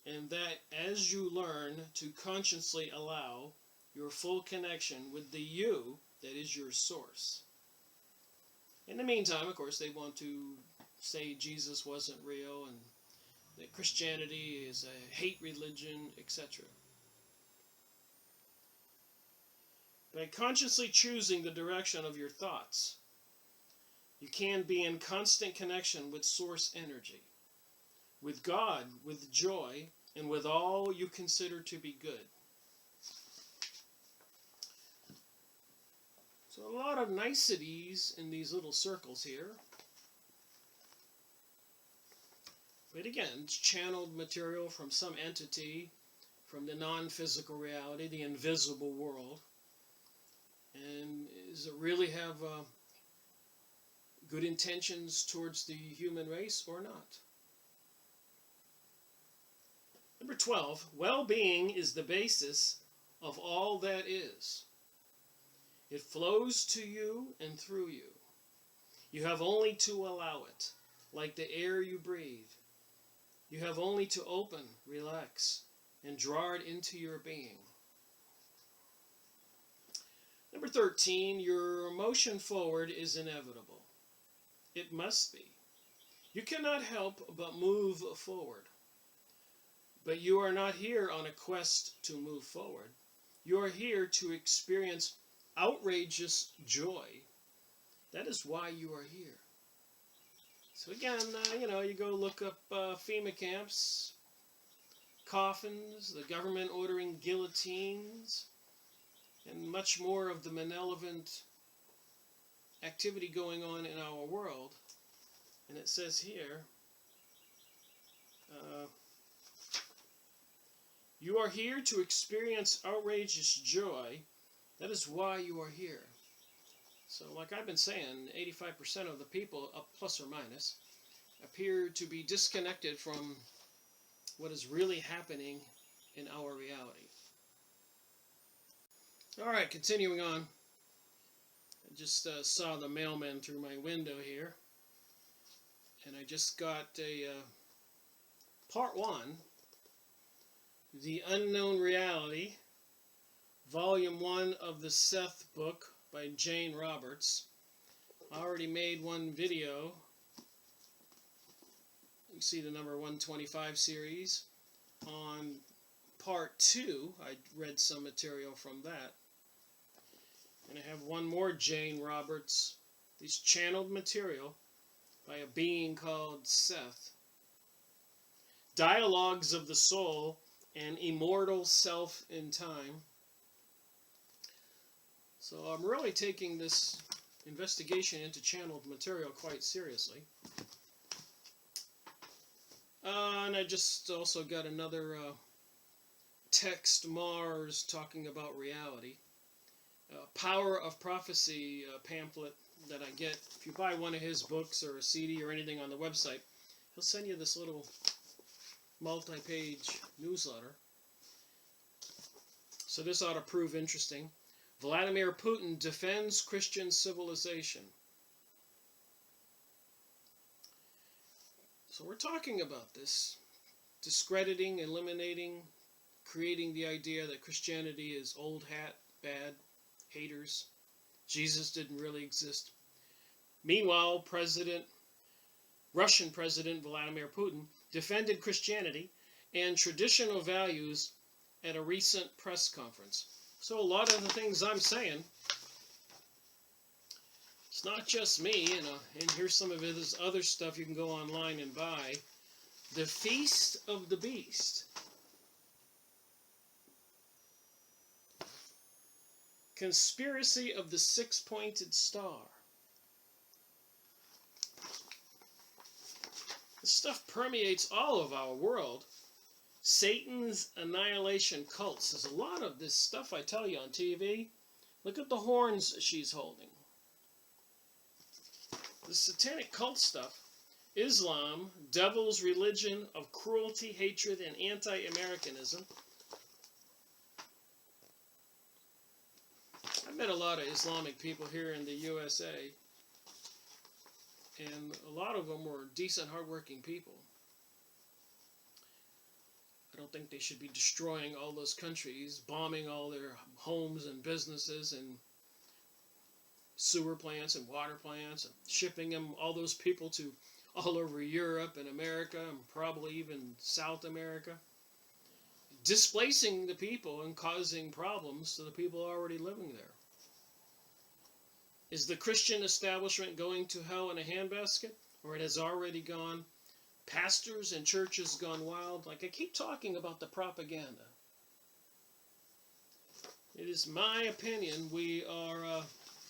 and that as you learn to consciously allow your full connection with the you that is your source. In the meantime, of course, they want to say Jesus wasn't real and that Christianity is a hate religion, etc. By consciously choosing the direction of your thoughts, you can be in constant connection with source energy, with God, with joy, and with all you consider to be good. So a lot of niceties in these little circles here. But again, it's channeled material from some entity, from the non-physical reality, the invisible world. And does it really have good intentions towards the human race or not? Number 12, well-being is the basis of all that is. It flows to you and through you. You have only to allow it, like the air you breathe. You have only to open, relax, and draw it into your being. Number 13, your motion forward is inevitable. It must be. You cannot help but move forward. But you are not here on a quest to move forward. You are here to experience outrageous joy. That is why you are here. So again, you go look up FEMA camps, coffins, the government ordering guillotines, and much more of the malevolent activity going on in our world. And it says here, you are here to experience outrageous joy. That is why you are here. So like I've been saying, 85% of the people, up plus or minus, appear to be disconnected from what is really happening in our reality. All right, continuing on. I just saw the mailman through my window here. And I just got a part 1, The Unknown Reality, Volume 1 of the Seth book by Jane Roberts. I already made one video. You see the number 125 series. On part 2, I read some material from that. And I have one more Jane Roberts, this channeled material by a being called Seth. Dialogues of the Soul and Immortal Self in Time. So I'm really taking this investigation into channeled material quite seriously. And I just also got another Text Mars talking about reality. Power of Prophecy pamphlet that I get. If you buy one of his books or a CD or anything on the website, he'll send you this little multi-page newsletter. So this ought to prove interesting. Vladimir Putin defends Christian civilization. So we're talking about this. Discrediting, eliminating, creating the idea that Christianity is old hat, bad, haters. Jesus didn't really exist. Meanwhile, Russian President Vladimir Putin defended Christianity and traditional values at a recent press conference. So a lot of the things I'm saying, it's not just me, and here's some of his other stuff you can go online and buy. The Feast of the Beast. Conspiracy of the Six-Pointed Star. This stuff permeates all of our world. Satan's annihilation cults. There's a lot of this stuff I tell you on TV. Look at the horns she's holding. The satanic cult stuff. Islam, devil's religion of cruelty, hatred, and anti-Americanism. I've met a lot of Islamic people here in the USA, and a lot of them were decent, hardworking people. I don't think they should be destroying all those countries, bombing all their homes and businesses and sewer plants and water plants, and shipping them, all those people, to all over Europe and America and probably even South America, displacing the people and causing problems to the people already living there. Is the Christian establishment going to hell in a handbasket, or it has already gone? Pastors and churches gone wild? Like I keep talking about the propaganda. It is my opinion we are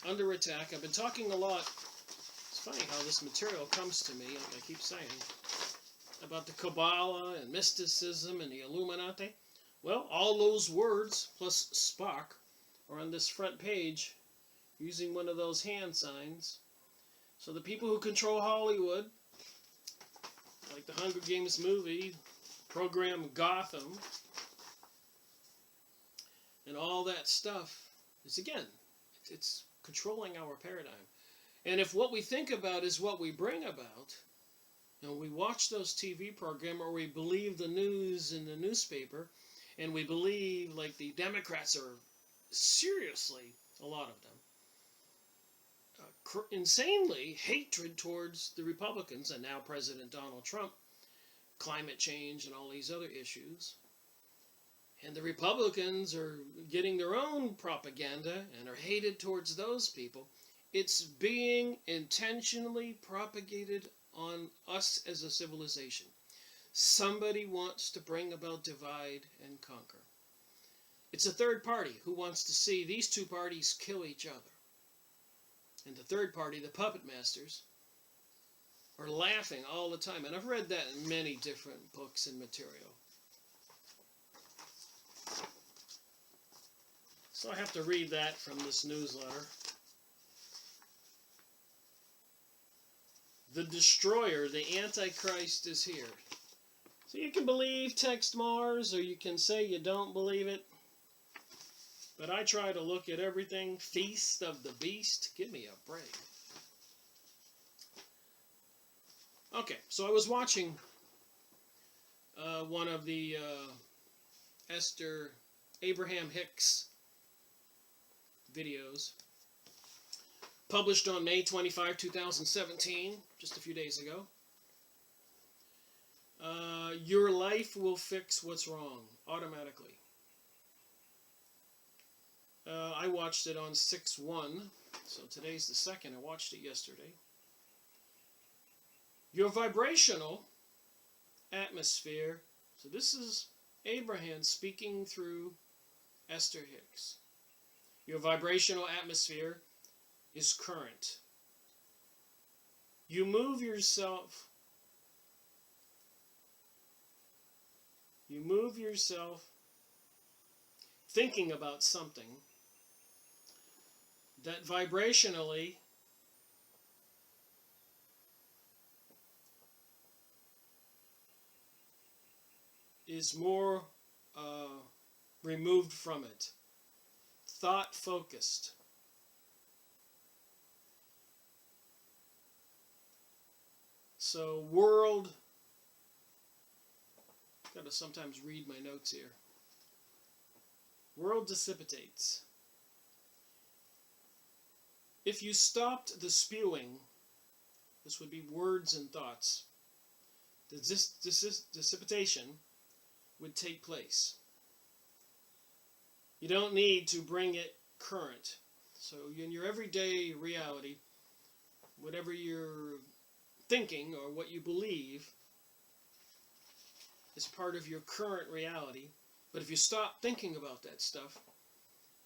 under attack. I've been talking a lot. It's funny how this material comes to me, like I keep saying, about the Kabbalah and mysticism and the Illuminati. Well, all those words, plus Spock, are on this front page using one of those hand signs. So the people who control Hollywood, like the Hunger Games movie, program Gotham, and all that stuff, is again, it's controlling our paradigm. And if what we think about is what we bring about, and we watch those TV programs, or we believe the news in the newspaper, and we believe, like the Democrats are seriously, a lot of them, insanely hatred towards the Republicans and now President Donald Trump, climate change and all these other issues. And the Republicans are getting their own propaganda and are hated towards those people. It's being intentionally propagated on us as a civilization. Somebody wants to bring about divide and conquer. It's a third party who wants to see these two parties kill each other. And the third party, the puppet masters, are laughing all the time. And I've read that in many different books and material. So I have to read that from this newsletter. The destroyer, the Antichrist, is here. So you can believe text Mars, or you can say you don't believe it. But I try to look at everything. Feast of the Beast. Give me a break. Okay, so I was watching one of the Esther Abraham Hicks videos, published on May 25, 2017, just a few days ago. Your life will fix what's wrong automatically. I watched it on 6/1, so today's the 2nd. I watched it yesterday. Your vibrational atmosphere. So this is Abraham speaking through Esther Hicks. Your vibrational atmosphere is current. You move yourself thinking about something that vibrationally is more removed from it. Thought focused. So world, gotta sometimes read my notes here. World dissipates. If you stopped the spewing, this would be words and thoughts, the dissipation would take place. You don't need to bring it current. So in your everyday reality, whatever you're thinking or what you believe is part of your current reality. But if you stop thinking about that stuff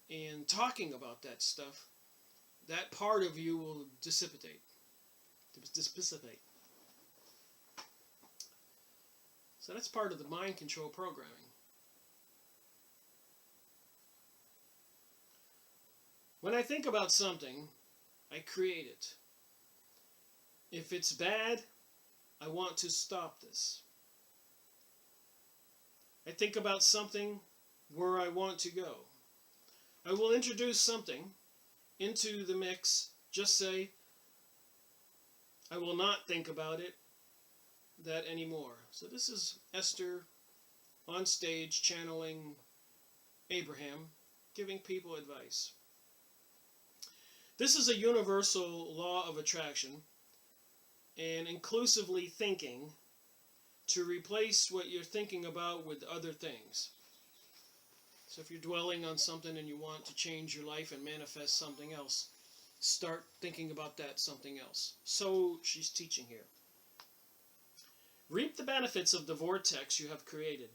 and talking about that stuff, that part of you will dissipate. So that's part of the mind control programming. When I think about something, I create it. If it's bad, I want to stop this. I think about something where I want to go. I will introduce something into the mix. Just say, I will not think about that anymore. So this is Esther on stage channeling Abraham, giving people advice. This is a universal law of attraction and inclusively thinking to replace what you're thinking about with other things. So if you're dwelling on something and you want to change your life and manifest something else, start thinking about that something else. So she's teaching here. Reap the benefits of the vortex you have created.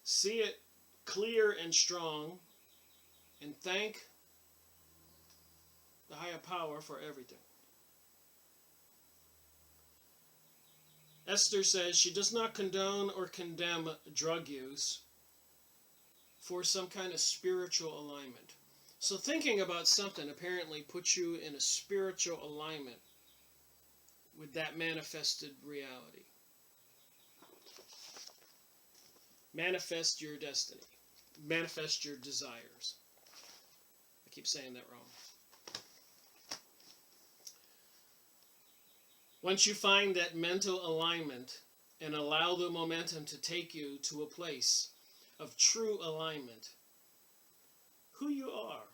See it clear and strong, and thank the higher power for everything. Esther says she does not condone or condemn drug use for some kind of spiritual alignment. So thinking about something apparently puts you in a spiritual alignment with that manifested reality. Manifest your destiny. Manifest your desires. I keep saying that wrong. Once you find that mental alignment and allow the momentum to take you to a place of true alignment, who you are,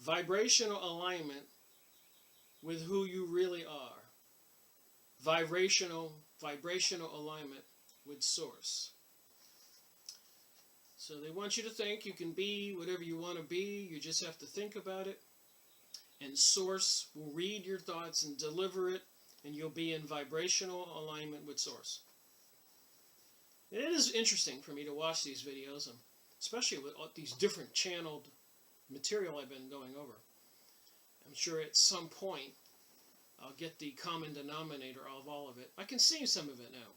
vibrational alignment with who you really are, vibrational alignment with Source. So they want you to think you can be whatever you want to be. You just have to think about it. And Source will read your thoughts and deliver it, and you'll be in vibrational alignment with Source. And it is interesting for me to watch these videos, and especially with all these different channeled material I've been going over. I'm sure at some point I'll get the common denominator of all of it. I can see some of it now.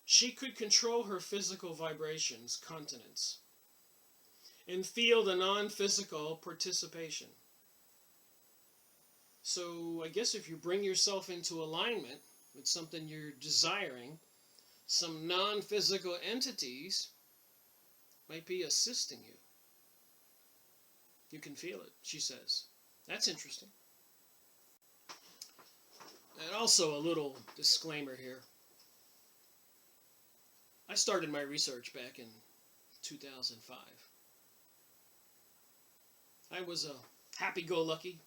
She could control her physical vibrations, continents, and feel the non-physical participation. So I guess if you bring yourself into alignment with something you're desiring, some non-physical entities might be assisting you. You can feel it, she says. That's interesting. And also a little disclaimer here. I started my research back in 2005. I was a happy-go-lucky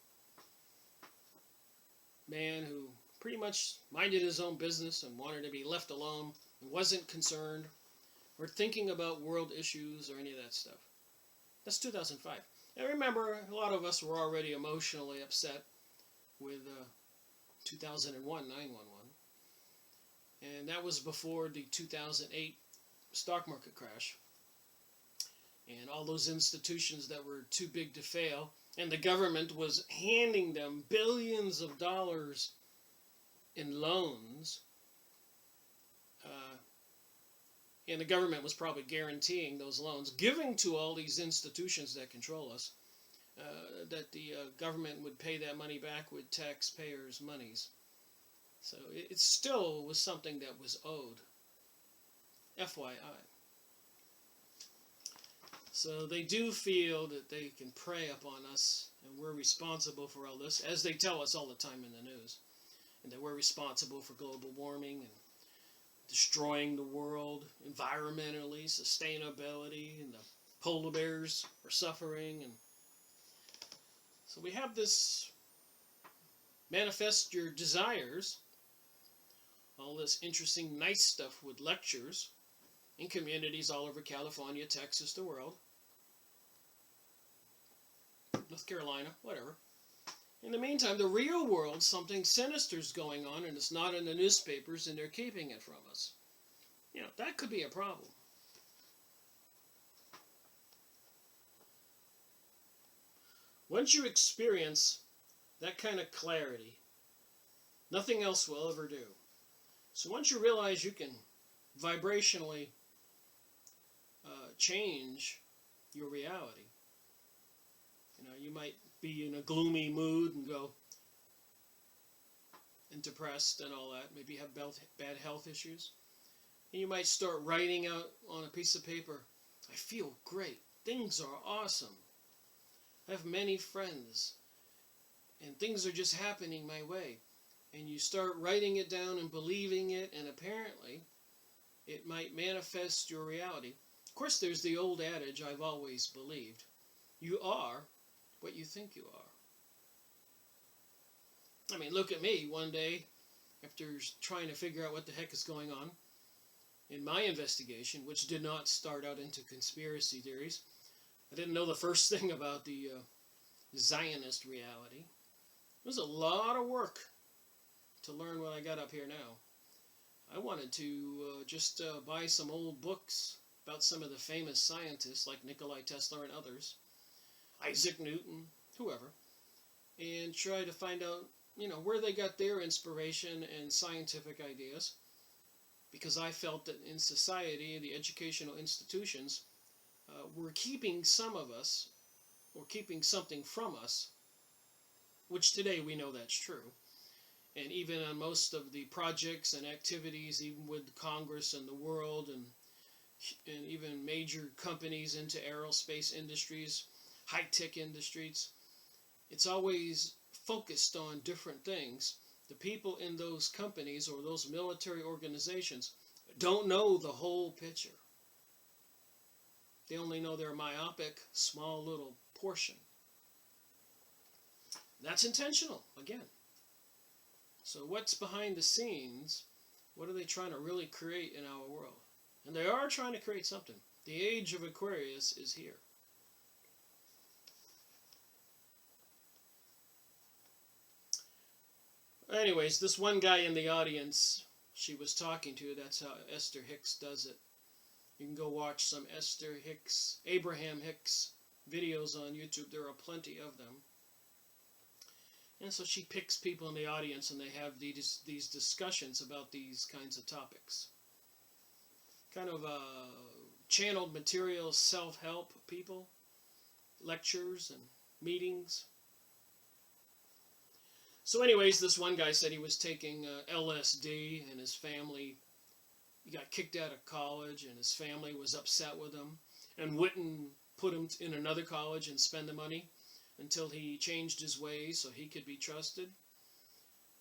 man who pretty much minded his own business and wanted to be left alone and wasn't concerned or thinking about world issues or any of that stuff. That's 2005. And remember, a lot of us were already emotionally upset with 2001 9/11. And that was before the 2008 stock market crash. And all those institutions that were too big to fail. And the government was handing them billions of dollars in loans. And the government was probably guaranteeing those loans, giving to all these institutions that control us, that the government would pay that money back with taxpayers' monies. So it still was something that was owed. FYI. So they do feel that they can prey upon us, and we're responsible for all this, as they tell us all the time in the news, and that we're responsible for global warming and destroying the world environmentally, sustainability, and the polar bears are suffering. And so we have this manifest your desires, all this interesting, nice stuff with lectures in communities all over California, Texas, the world, North Carolina, whatever. In the meantime, the real world, something sinister is going on, and it's not in the newspapers, and they're keeping it from us. You know, that could be a problem. Once you experience that kind of clarity, nothing else will ever do. So once you realize you can vibrationally change your reality, you know, you might be in a gloomy mood and go and depressed and all that, maybe have bad health issues, and you might start writing out on a piece of paper, I feel great, things are awesome. I have many friends, and things are just happening my way. And you start writing it down and believing it, and apparently it might manifest your reality. Of course, there's the old adage I've always believed. You are what you think you are. I mean, look at me one day after trying to figure out what the heck is going on in my investigation, which did not start out into conspiracy theories. I didn't know the first thing about the Zionist reality. It was a lot of work to learn what I got up here now. I wanted to just buy some old books about some of the famous scientists like Nikola Tesla and others, Isaac Newton, whoever, and try to find out, where they got their inspiration and scientific ideas, because I felt that in society, the educational institutions were keeping some of us, or keeping something from us, which today we know that's true. And even on most of the projects and activities, even with Congress and the world, and even major companies into aerospace industries, high-tech industries, it's always focused on different things. The people in those companies or those military organizations don't know the whole picture. They only know their myopic, small little portion. That's intentional, again. So what's behind the scenes? What are they trying to really create in our world? And they are trying to create something. The age of Aquarius is here. Anyways, this one guy in the audience she was talking to, that's how Esther Hicks does it. You can go watch some Esther Hicks, Abraham Hicks videos on YouTube. There are plenty of them. And so she picks people in the audience and they have these discussions about these kinds of topics. Kind of channeled material, self-help people, lectures and meetings. So anyways, this one guy said he was taking LSD, and his family, he got kicked out of college, and his family was upset with him and wouldn't put him in another college and spend the money until he changed his ways so he could be trusted.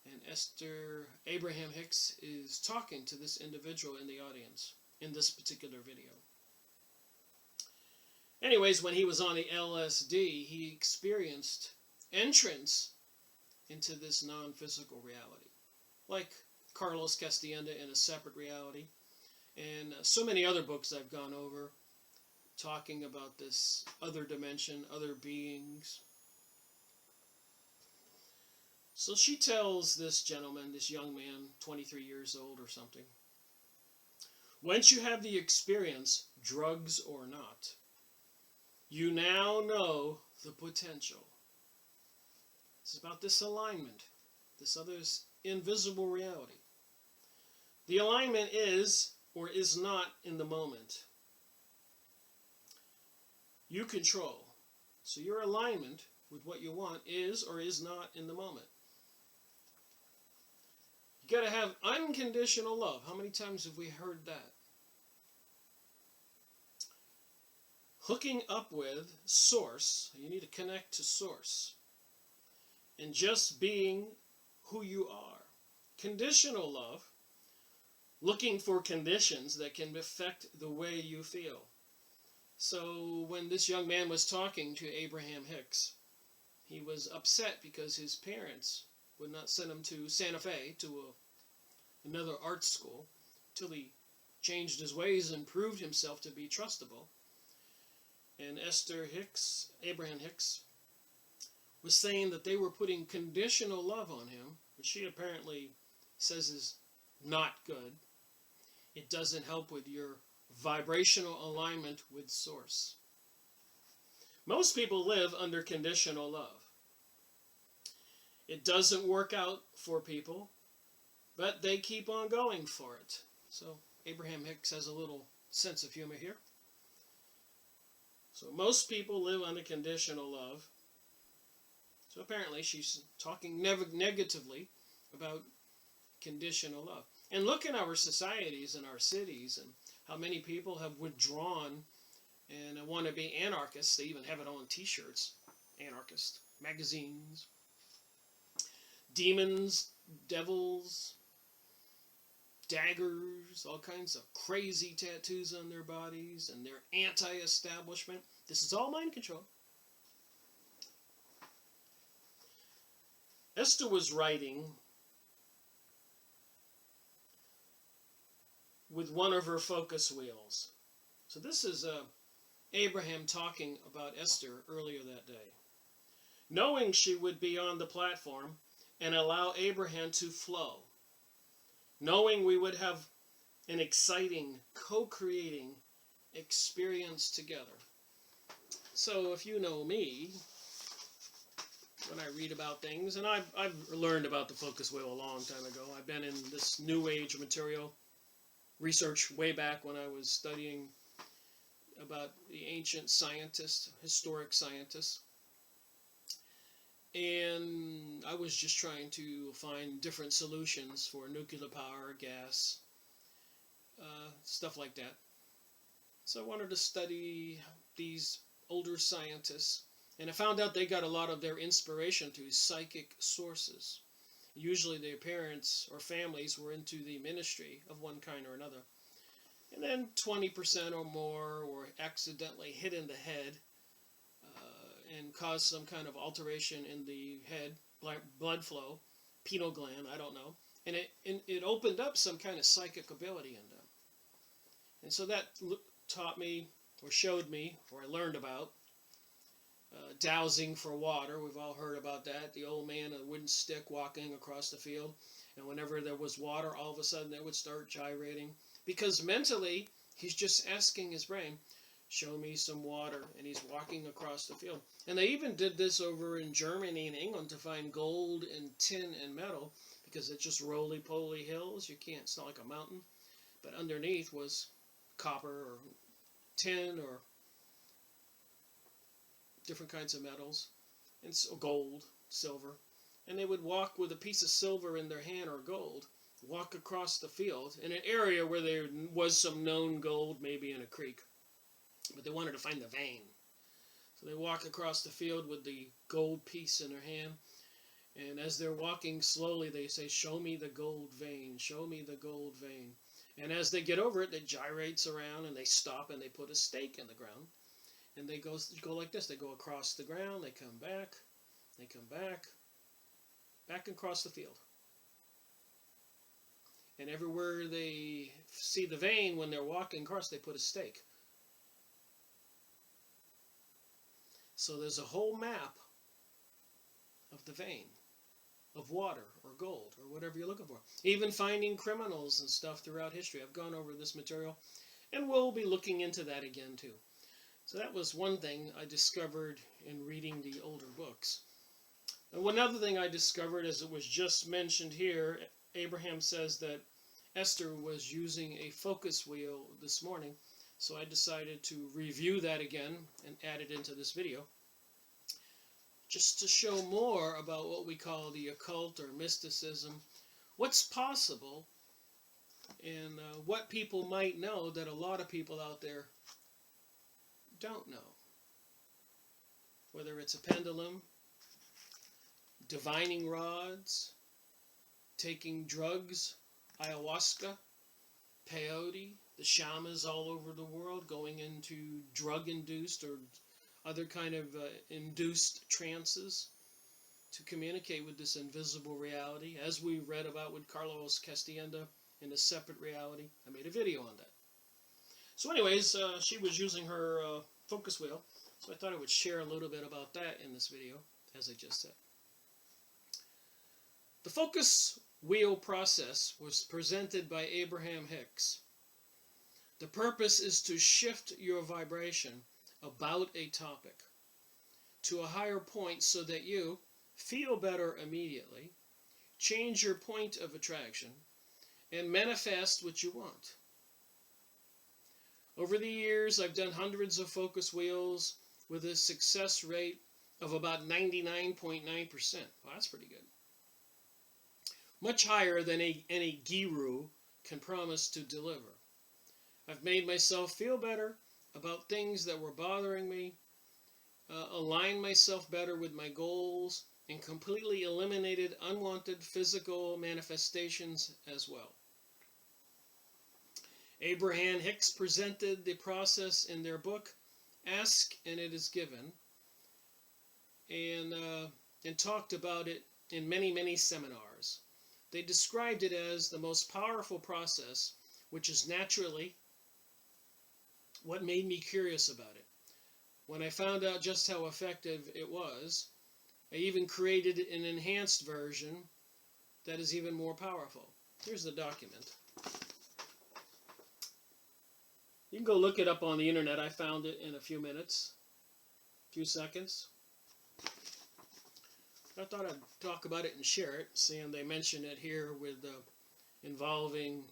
And Abraham Hicks is talking to this individual in the audience in this particular video. Anyways, when he was on the LSD, he experienced entrance into this non-physical reality, like Carlos Castaneda in A Separate Reality, and so many other books I've gone over talking about this other dimension, other beings. So she tells this gentleman, this young man, 23 years old or something, once you have the experience, drugs or not, you now know the potential. It's about this alignment, this other invisible reality. The alignment is or is not in the moment. You control. So your alignment with what you want is or is not in the moment. You got to have unconditional love. How many times have we heard that? Hooking up with Source, you need to connect to Source. And just being who you are. Conditional love, looking for conditions that can affect the way you feel. So when this young man was talking to Abraham Hicks, he was upset because his parents would not send him to Santa Fe, to another art school, till he changed his ways and proved himself to be trustable. And Abraham Hicks, was saying that they were putting conditional love on him, which she apparently says is not good. It doesn't help with your vibrational alignment with Source. Most people live under conditional love. It doesn't work out for people, but they keep on going for it. So Abraham Hicks has a little sense of humor here. So most people live under conditional love. So apparently she's talking negatively about conditional love. And look in our societies and our cities and how many people have withdrawn and want to be anarchists. They even have it on t-shirts. anarchist magazines. Demons, devils, daggers, all kinds of crazy tattoos on their bodies, and they're anti-establishment. This is all mind control. Esther was writing with one of her focus wheels. So this is Abraham talking about Esther earlier that day. Knowing she would be on the platform and allow Abraham to flow. Knowing we would have an exciting, co-creating experience together. So if you know me, when I read about things, and I've learned about the focus wheel a long time ago. I've been in this New Age material research way back when I was studying about the ancient scientists, historic scientists. And I was just trying to find different solutions for nuclear power, gas, stuff like that. So I wanted to study these older scientists, and I found out they got a lot of their inspiration through psychic sources. Usually their parents or families were into the ministry of one kind or another. And then 20% or more were accidentally hit in the head and caused some kind of alteration in the head, blood flow, pineal gland, I don't know. And it opened up some kind of psychic ability in them. And so that taught me, or showed me, or I learned about dowsing for water. We've all heard about that. The old man, a wooden stick walking across the field. And whenever there was water, all of a sudden it would start gyrating. Because mentally, he's just asking his brain, show me some water. And he's walking across the field. And they even did this over in Germany and England to find gold and tin and metal. Because it's just roly-poly hills. It's not like a mountain. But underneath was copper or tin or different kinds of metals, and so gold, silver, and they would walk with a piece of silver in their hand or gold, walk across the field in an area where there was some known gold, maybe in a creek, but they wanted to find the vein. So they walk across the field with the gold piece in their hand, and as they're walking slowly, they say, show me the gold vein, show me the gold vein. And as they get over it, it gyrates around, and they stop, and they put a stake in the ground. And they go like this. They go across the ground, they come back, back across the field. And everywhere they see the vein, when they're walking across, they put a stake. So there's a whole map of the vein, of water or gold or whatever you're looking for. Even finding criminals and stuff throughout history. I've gone over this material, and we'll be looking into that again too. So that was one thing I discovered in reading the older books. And one other thing I discovered, as it was just mentioned here, Abraham says that Esther was using a focus wheel this morning. So I decided to review that again and add it into this video, just to show more about what we call the occult or mysticism, what's possible, and what people might know that a lot of people out there don't know. Whether it's a pendulum, divining rods, taking drugs, ayahuasca, peyote, the shamans all over the world going into drug-induced or other kind of induced trances to communicate with this invisible reality, as we read about with Carlos Castienda in A Separate Reality. I made a video on that. So anyways, she was using her focus wheel, so I thought I would share a little bit about that in this video, as I just said. The focus wheel process was presented by Abraham Hicks. The purpose is to shift your vibration about a topic to a higher point so that you feel better immediately, change your point of attraction, and manifest what you want. Over the years, I've done hundreds of focus wheels with a success rate of about 99.9%. Well, that's pretty good. Much higher than any guru can promise to deliver. I've made myself feel better about things that were bothering me, align myself better with my goals, and completely eliminated unwanted physical manifestations as well. Abraham Hicks presented the process in their book, Ask and It Is Given, and talked about it in many, many seminars. They described it as the most powerful process, which is naturally what made me curious about it. When I found out just how effective it was, I even created an enhanced version that is even more powerful. Here's the document. You can go look it up on the internet. I found it in a few minutes, a few seconds. I thought I'd talk about it and share it, seeing they mention it here with involving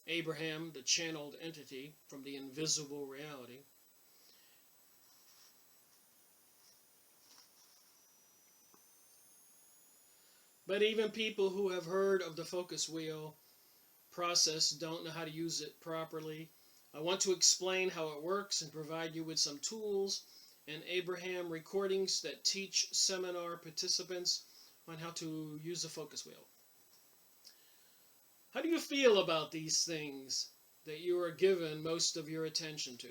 Abraham, the channeled entity from the invisible reality. But even people who have heard of the focus wheel process don't know how to use it properly. I want to explain how it works and provide you with some tools and Abraham recordings that teach seminar participants on how to use the focus wheel. How do you feel about these things that you are given most of your attention to?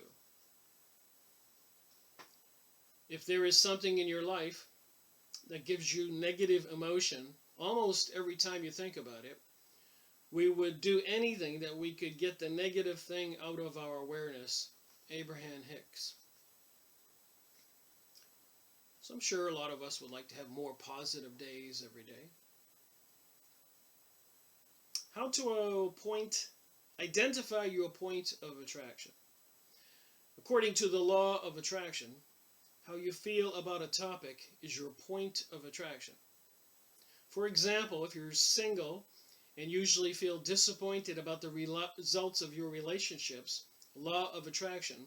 If there is something in your life that gives you negative emotion almost every time you think about it, we would do anything that we could get the negative thing out of our awareness. Abraham Hicks. So I'm sure a lot of us would like to have more positive days every day. How to identify your point of attraction. According to the law of attraction, how you feel about a topic is your point of attraction. For example, if you're single and usually feel disappointed about the results of your relationships, law of attraction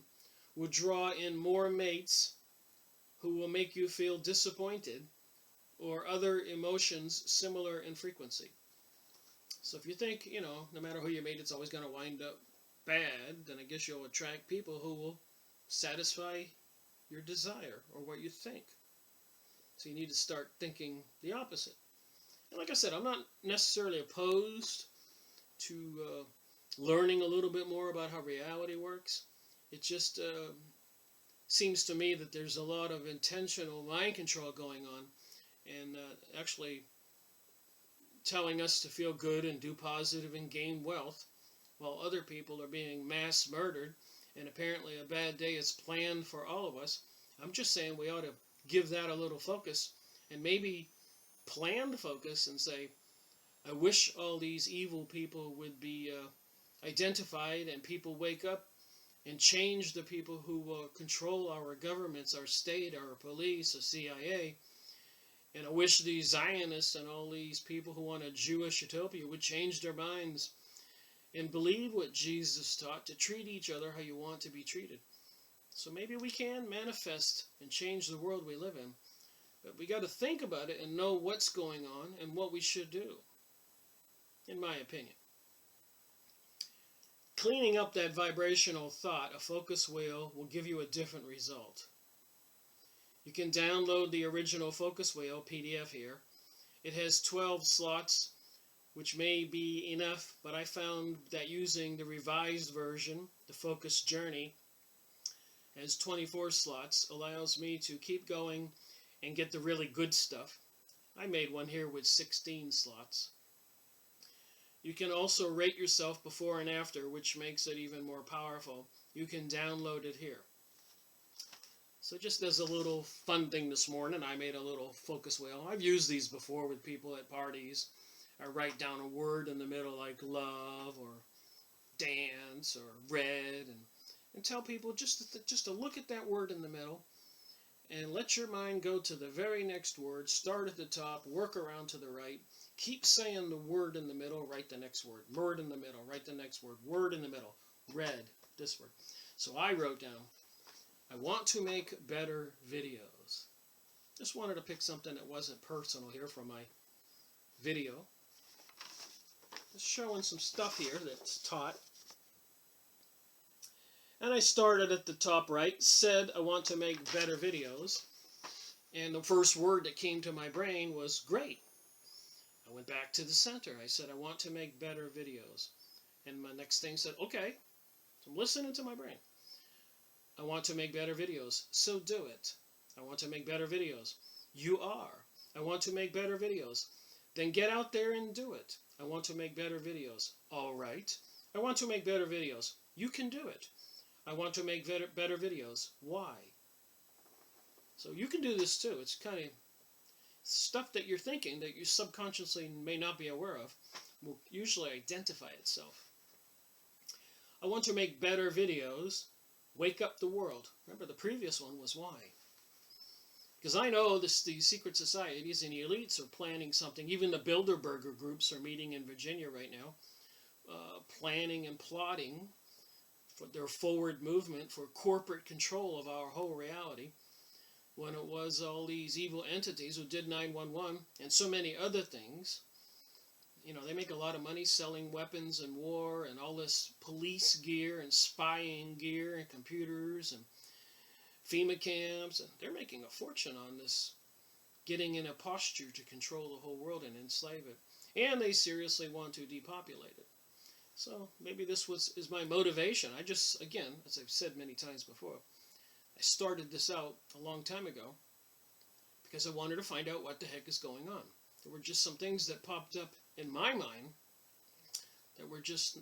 will draw in more mates who will make you feel disappointed or other emotions similar in frequency. So if you think, no matter who you mate, it's always going to wind up bad, then I guess you'll attract people who will satisfy your desire or what you think. So you need to start thinking the opposite. And like I said, I'm not necessarily opposed to learning a little bit more about how reality works. It just seems to me that there's a lot of intentional mind control going on, and actually telling us to feel good and do positive and gain wealth, while other people are being mass murdered, and apparently a bad day is planned for all of us. I'm just saying we ought to give that a little focus, and maybe planned focus, and say, I wish all these evil people would be identified, and people wake up and change the people who control our governments, our state, our police, our CIA. And I wish these Zionists and all these people who want a Jewish utopia would change their minds and believe what Jesus taught, to treat each other how you want to be treated. So maybe we can manifest and change the world we live in. But we got to think about it and know what's going on and what we should do, in my opinion. Cleaning up that vibrational thought, a focus wheel will give you a different result. You can download the original focus wheel PDF here. It has 12 slots, which may be enough, but I found that using the revised version, the Focus Journey, has 24 slots, allows me to keep going and get the really good stuff. I made one here with 16 slots. You can also rate yourself before and after, which makes it even more powerful. You can download it here. So just as a little fun thing this morning, I made a little focus wheel. I've used these before with people at parties. I write down a word in the middle like love or dance or red, and tell people just to look at that word in the middle and let your mind go to the very next word. Start at the top, work around to the right. Keep saying the word in the middle, write the next word. Word in the middle, write the next word. Word in the middle, red, this word. So I wrote down, I want to make better videos. Just wanted to pick something that wasn't personal here from my video. Just showing some stuff here that's taught. And I started at the top right, said I want to make better videos. And the first word that came to my brain was great. I went back to the center. I said, I want to make better videos. And my next thing said, okay, so I'm listening to my brain. I want to make better videos, so do it. I want to make better videos. You are. I want to make better videos. Then get out there and do it. I want to make better videos. All right. I want to make better videos. You can do it. I want to make better videos. Why? So you can do this too. It's kind of stuff that you're thinking that you subconsciously may not be aware of will usually identify itself. I want to make better videos. Wake up the world. Remember, the previous one was why. Because I know the secret societies and the elites are planning something. Even the Bilderberger groups are meeting in Virginia right now, planning and plotting for their forward movement for corporate control of our whole reality. When it was all these evil entities who did 9/11 and so many other things. You know, they make a lot of money selling weapons and war and all this police gear and spying gear and computers and FEMA camps. And they're making a fortune on this, getting in a posture to control the whole world and enslave it. And they seriously want to depopulate it. So maybe this is my motivation. I just, again, as I've said many times before, I started this out a long time ago because I wanted to find out what the heck is going on. There were just some things that popped up in my mind that were just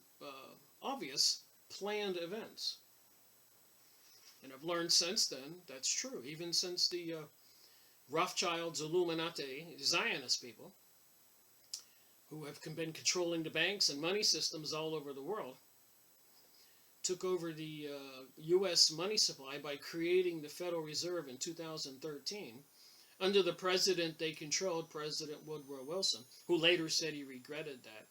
obvious, planned events. And I've learned since then that's true. Even since the Rothschilds, Illuminati, Zionist people, who have been controlling the banks and money systems all over the world, took over the U.S. money supply by creating the Federal Reserve in 2013. Under the president they controlled, President Woodrow Wilson, who later said he regretted that.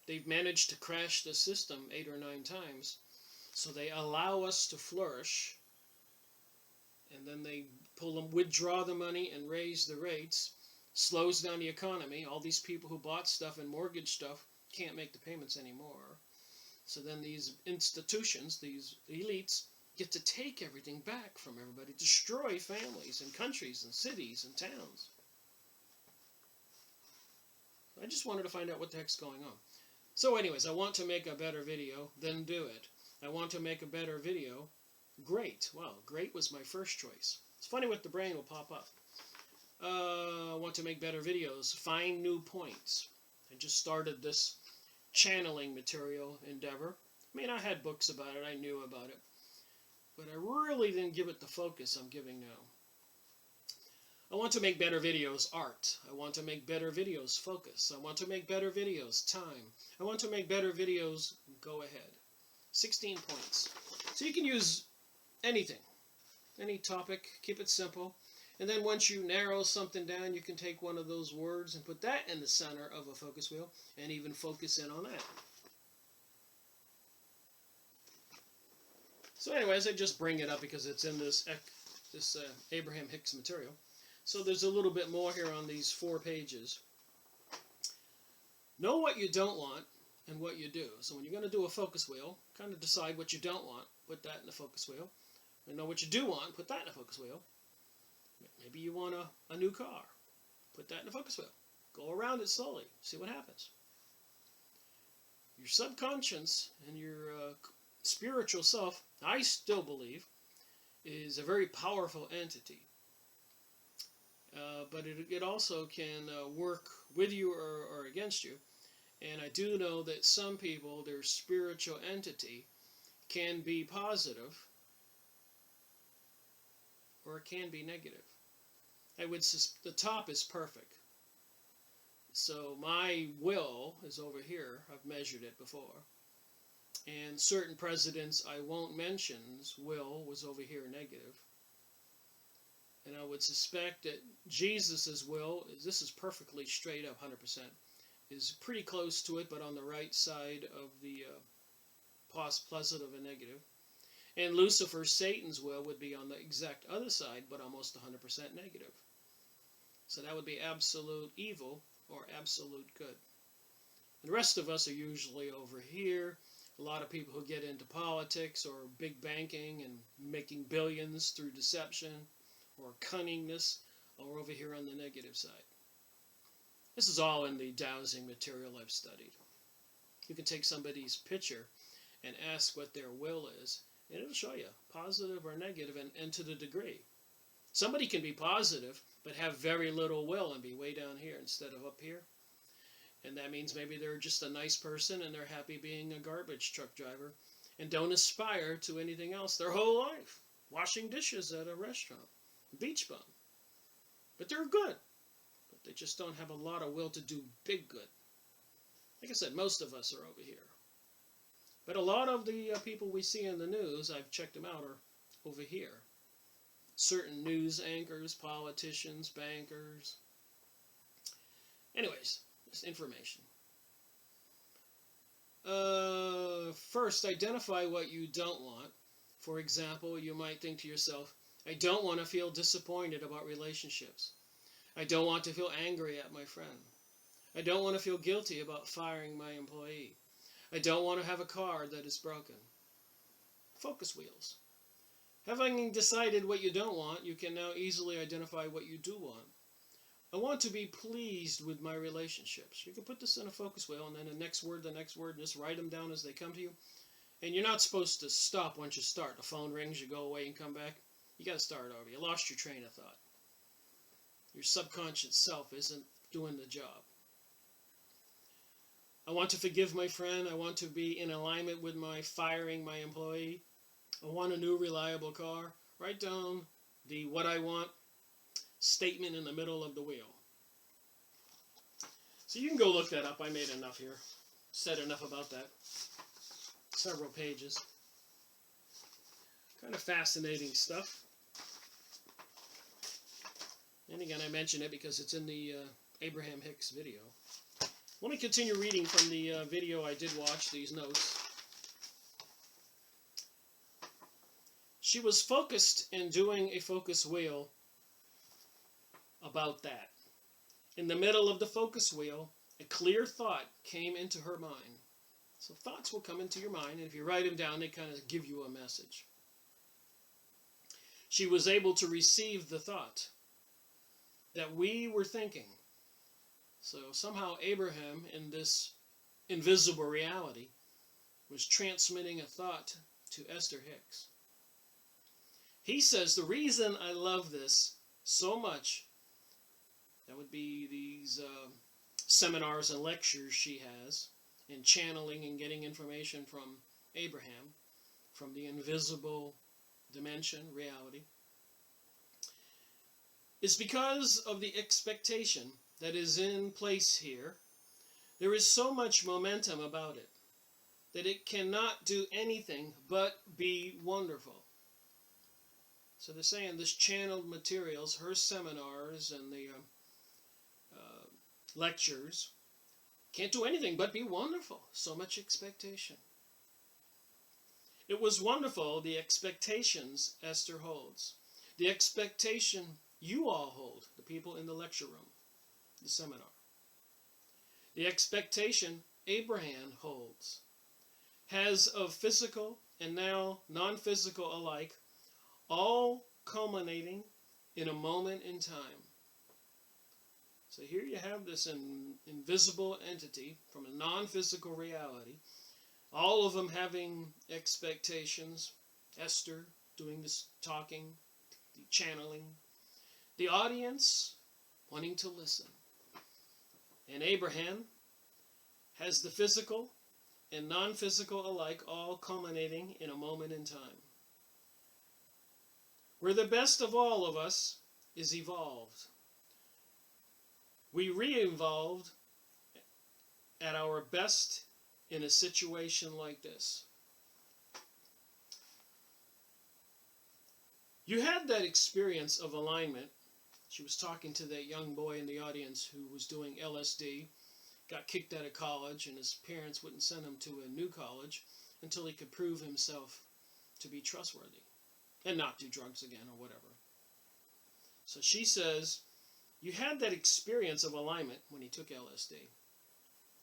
They've managed to crash the system 8 or 9 times, so they allow us to flourish, and then they withdraw the money and raise the rates, slows down the economy. All these people who bought stuff and mortgaged stuff can't make the payments anymore. So then these institutions, these elites, get to take everything back from everybody, destroy families and countries and cities and towns. I just wanted to find out what the heck's going on. So anyways, I want to make a better video, then do it. I want to make a better video. Great. Well, great was my first choice. It's funny what the brain will pop up. I want to make better videos. Find new points. I just started this channeling material endeavor. I mean, I had books about it. I knew about it. But I really didn't give it the focus I'm giving now. I want to make better videos, art. I want to make better videos, focus. I want to make better videos, time. I want to make better videos, go ahead. 16 points. So you can use anything, any topic, keep it simple. And then once you narrow something down, you can take one of those words and put that in the center of a focus wheel and even focus in on that. So anyways, I just bring it up because it's in this Abraham Hicks material. So there's a little bit more here on these 4 pages. Know what you don't want and what you do. So when you're going to do a focus wheel, kind of decide what you don't want, put that in the focus wheel. And know what you do want, put that in the focus wheel. Maybe you want a new car, put that in the focus wheel. Go around it slowly, see what happens. Your subconscious and your spiritual self, I still believe, is a very powerful entity. But it also can work with you or against you. And I do know that some people, their spiritual entity can be positive or it can be negative. The top is perfect. So my will is over here. I've measured it before. And certain presidents I won't mention's will was over here negative. And I would suspect that Jesus' will, this is perfectly straight up 100%, is pretty close to it, but on the right side of the positive and negative. And Lucifer, Satan's will, would be on the exact other side, but almost 100% negative. So that would be absolute evil or absolute good. The rest of us are usually over here. A lot of people who get into politics or big banking and making billions through deception or cunningness, or over here on the negative side. This is all in the dowsing material I've studied. You can take somebody's picture and ask what their will is, and it'll show you positive or negative, and to the degree. Somebody can be positive but have very little will and be way down here instead of up here. And that means maybe they're just a nice person and they're happy being a garbage truck driver and don't aspire to anything else their whole life. Washing dishes at a restaurant, beach bum. But they're good. But they just don't have a lot of will to do big good. Like I said, most of us are over here. But a lot of the people we see in the news, I've checked them out, are over here. Certain news anchors, politicians, bankers. Anyways, just information. First, identify what you don't want. For example, you might think to yourself, I don't want to feel disappointed about relationships. I don't want to feel angry at my friend. I don't want to feel guilty about firing my employee. I don't want to have a car that is broken. Focus wheels. Having decided what you don't want, you can now easily identify what you do want. I want to be pleased with my relationships. You can put this in a focus wheel, and then the next word, just write them down as they come to you. And you're not supposed to stop once you start. The phone rings, you go away and come back. You got to start over. You lost your train of thought. Your subconscious self isn't doing the job. I want to forgive my friend. I want to be in alignment with my firing my employee. I want a new reliable car. Write down the what I want statement in the middle of the wheel. So you can go look that up. I made enough here. Said enough about that. Several pages. Kind of fascinating stuff. And again, I mention it because it's in the Abraham Hicks video. Let me continue reading from the video I did watch, these notes. She was focused in doing a focus wheel about that. In the middle of the focus wheel, a clear thought came into her mind. So thoughts will come into your mind, and if you write them down, they kind of give you a message. She was able to receive the thought that we were thinking. So somehow Abraham, in this invisible reality, was transmitting a thought to Esther Hicks. He says, the reason I love this so much, that would be these seminars and lectures she has, and channeling and getting information from Abraham, from the invisible dimension, reality, is because of the expectation that is in place here. There is so much momentum about it that it cannot do anything but be wonderful. So they're saying this channeled materials, her seminars and the lectures, can't do anything but be wonderful. So much expectation. It was wonderful, the expectations Esther holds. The expectation you all hold, the people in the lecture room, the seminar. The expectation Abraham holds has of physical and now non-physical alike, all culminating in a moment in time. So here you have this invisible entity from a non-physical reality, all of them having expectations, Esther doing this talking, the channeling, the audience wanting to listen. And Abraham has the physical and non-physical alike all culminating in a moment in time. Where the best of all of us is evolved. We re-evolved at our best in a situation like this. You had that experience of alignment. She was talking to that young boy in the audience who was doing LSD, got kicked out of college, and his parents wouldn't send him to a new college until he could prove himself to be trustworthy and not do drugs again or whatever. So she says, you had that experience of alignment when he took LSD.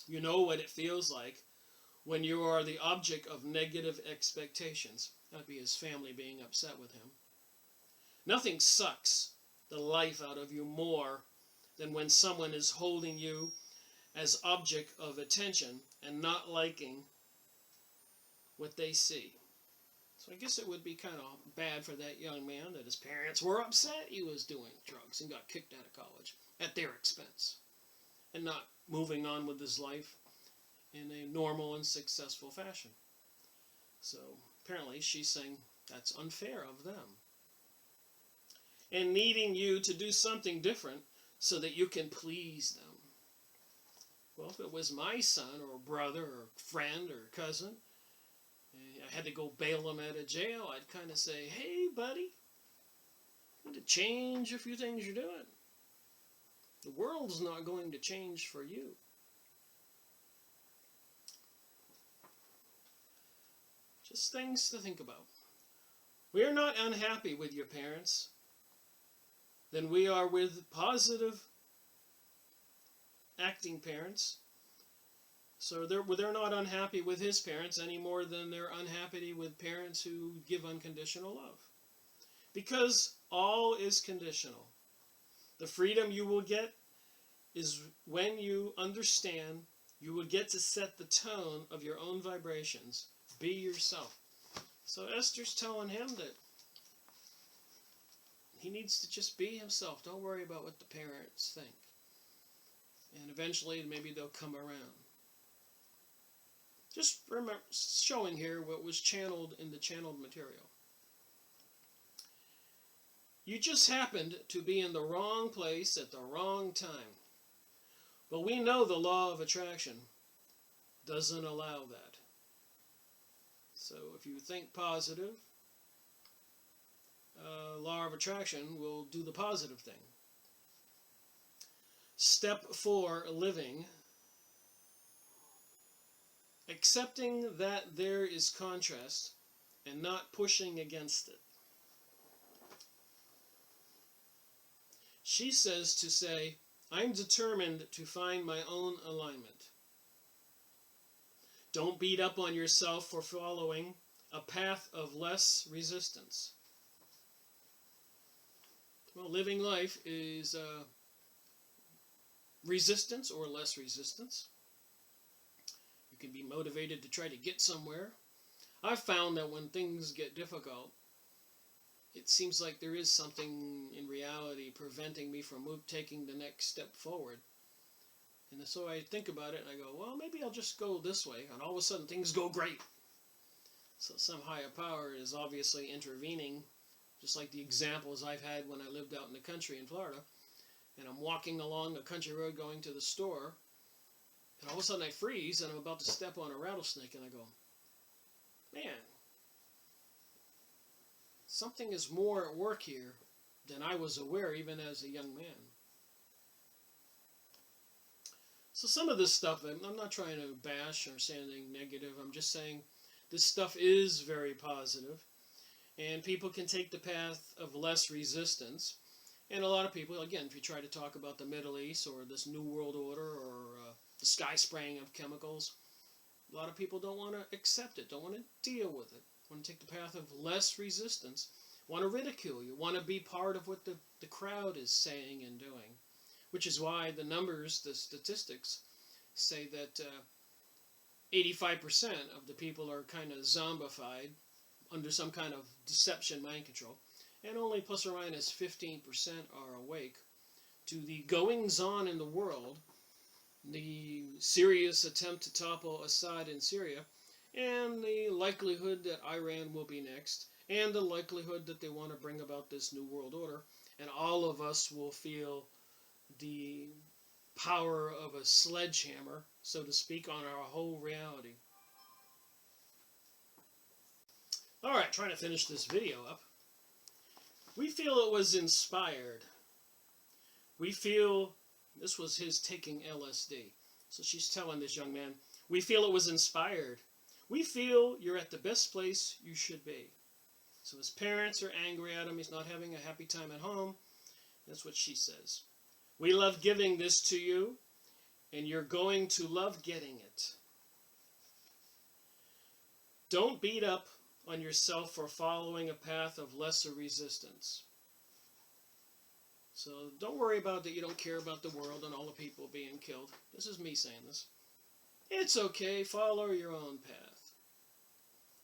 You know what it feels like when you are the object of negative expectations. That'd be his family being upset with him. Nothing sucks the life out of you more than when someone is holding you as object of attention and not liking what they see. So I guess it would be kind of bad for that young man that his parents were upset he was doing drugs and got kicked out of college at their expense and not moving on with his life in a normal and successful fashion. So apparently she's saying that's unfair of them. And needing you to do something different so that you can please them. Well, if it was my son or brother or friend or cousin, I had to go bail him out of jail, I'd kind of say, hey, buddy, you need to change a few things you're doing. The world's not going to change for you. Just things to think about. We are not unhappy with your parents than we are with positive acting parents. So they're not unhappy with his parents any more than they're unhappy with parents who give unconditional love. Because all is conditional. The freedom you will get is when you understand you will get to set the tone of your own vibrations. Be yourself. So Esther's telling him that he needs to just be himself. Don't worry about what the parents think. And eventually maybe they'll come around. Just remember, showing here what was channeled in the channeled material. You just happened to be in the wrong place at the wrong time. But we know the law of attraction doesn't allow that. So if you think positive, law of attraction will do the positive thing. Step 4, living. Accepting that there is contrast and not pushing against it. She says to say, I'm determined to find my own alignment. Don't beat up on yourself for following a path of less resistance. Well, living life is resistance or less resistance. You can be motivated to try to get somewhere. I've found that when things get difficult, it seems like there is something in reality preventing me from taking the next step forward. And so I think about it and I go, well, maybe I'll just go this way. And all of a sudden things go great. So some higher power is obviously intervening, just like the examples I've had when I lived out in the country in Florida. And I'm walking along a country road going to the store. And all of a sudden I freeze and I'm about to step on a rattlesnake and I go, man, something is more at work here than I was aware even as a young man. So some of this stuff, I'm not trying to bash or say anything negative. I'm just saying this stuff is very positive. And people can take the path of less resistance. And a lot of people, again, if you try to talk about the Middle East or this New World Order or the sky spraying of chemicals, a lot of people don't want to accept it, don't want to deal with it, want to take the path of less resistance, want to ridicule you, want to be part of what the crowd is saying and doing. Which is why the numbers, the statistics, say that 85% of the people are kind of zombified under some kind of deception, mind control, and only plus or minus 15% are awake to the goings-on in the world, the serious attempt to topple Assad in Syria, and the likelihood that Iran will be next, and the likelihood that they want to bring about this New World Order, and all of us will feel the power of a sledgehammer, so to speak, on our whole reality. Alright, trying to finish this video up. We feel it was inspired. We feel, this was his taking LSD. So she's telling this young man, we feel it was inspired. We feel you're at the best place you should be. So his parents are angry at him. He's not having a happy time at home. That's what she says. We love giving this to you, and you're going to love getting it. Don't beat up on yourself for following a path of lesser resistance. So don't worry about that you don't care about the world and all the people being killed. This is me saying this. It's okay, follow your own path.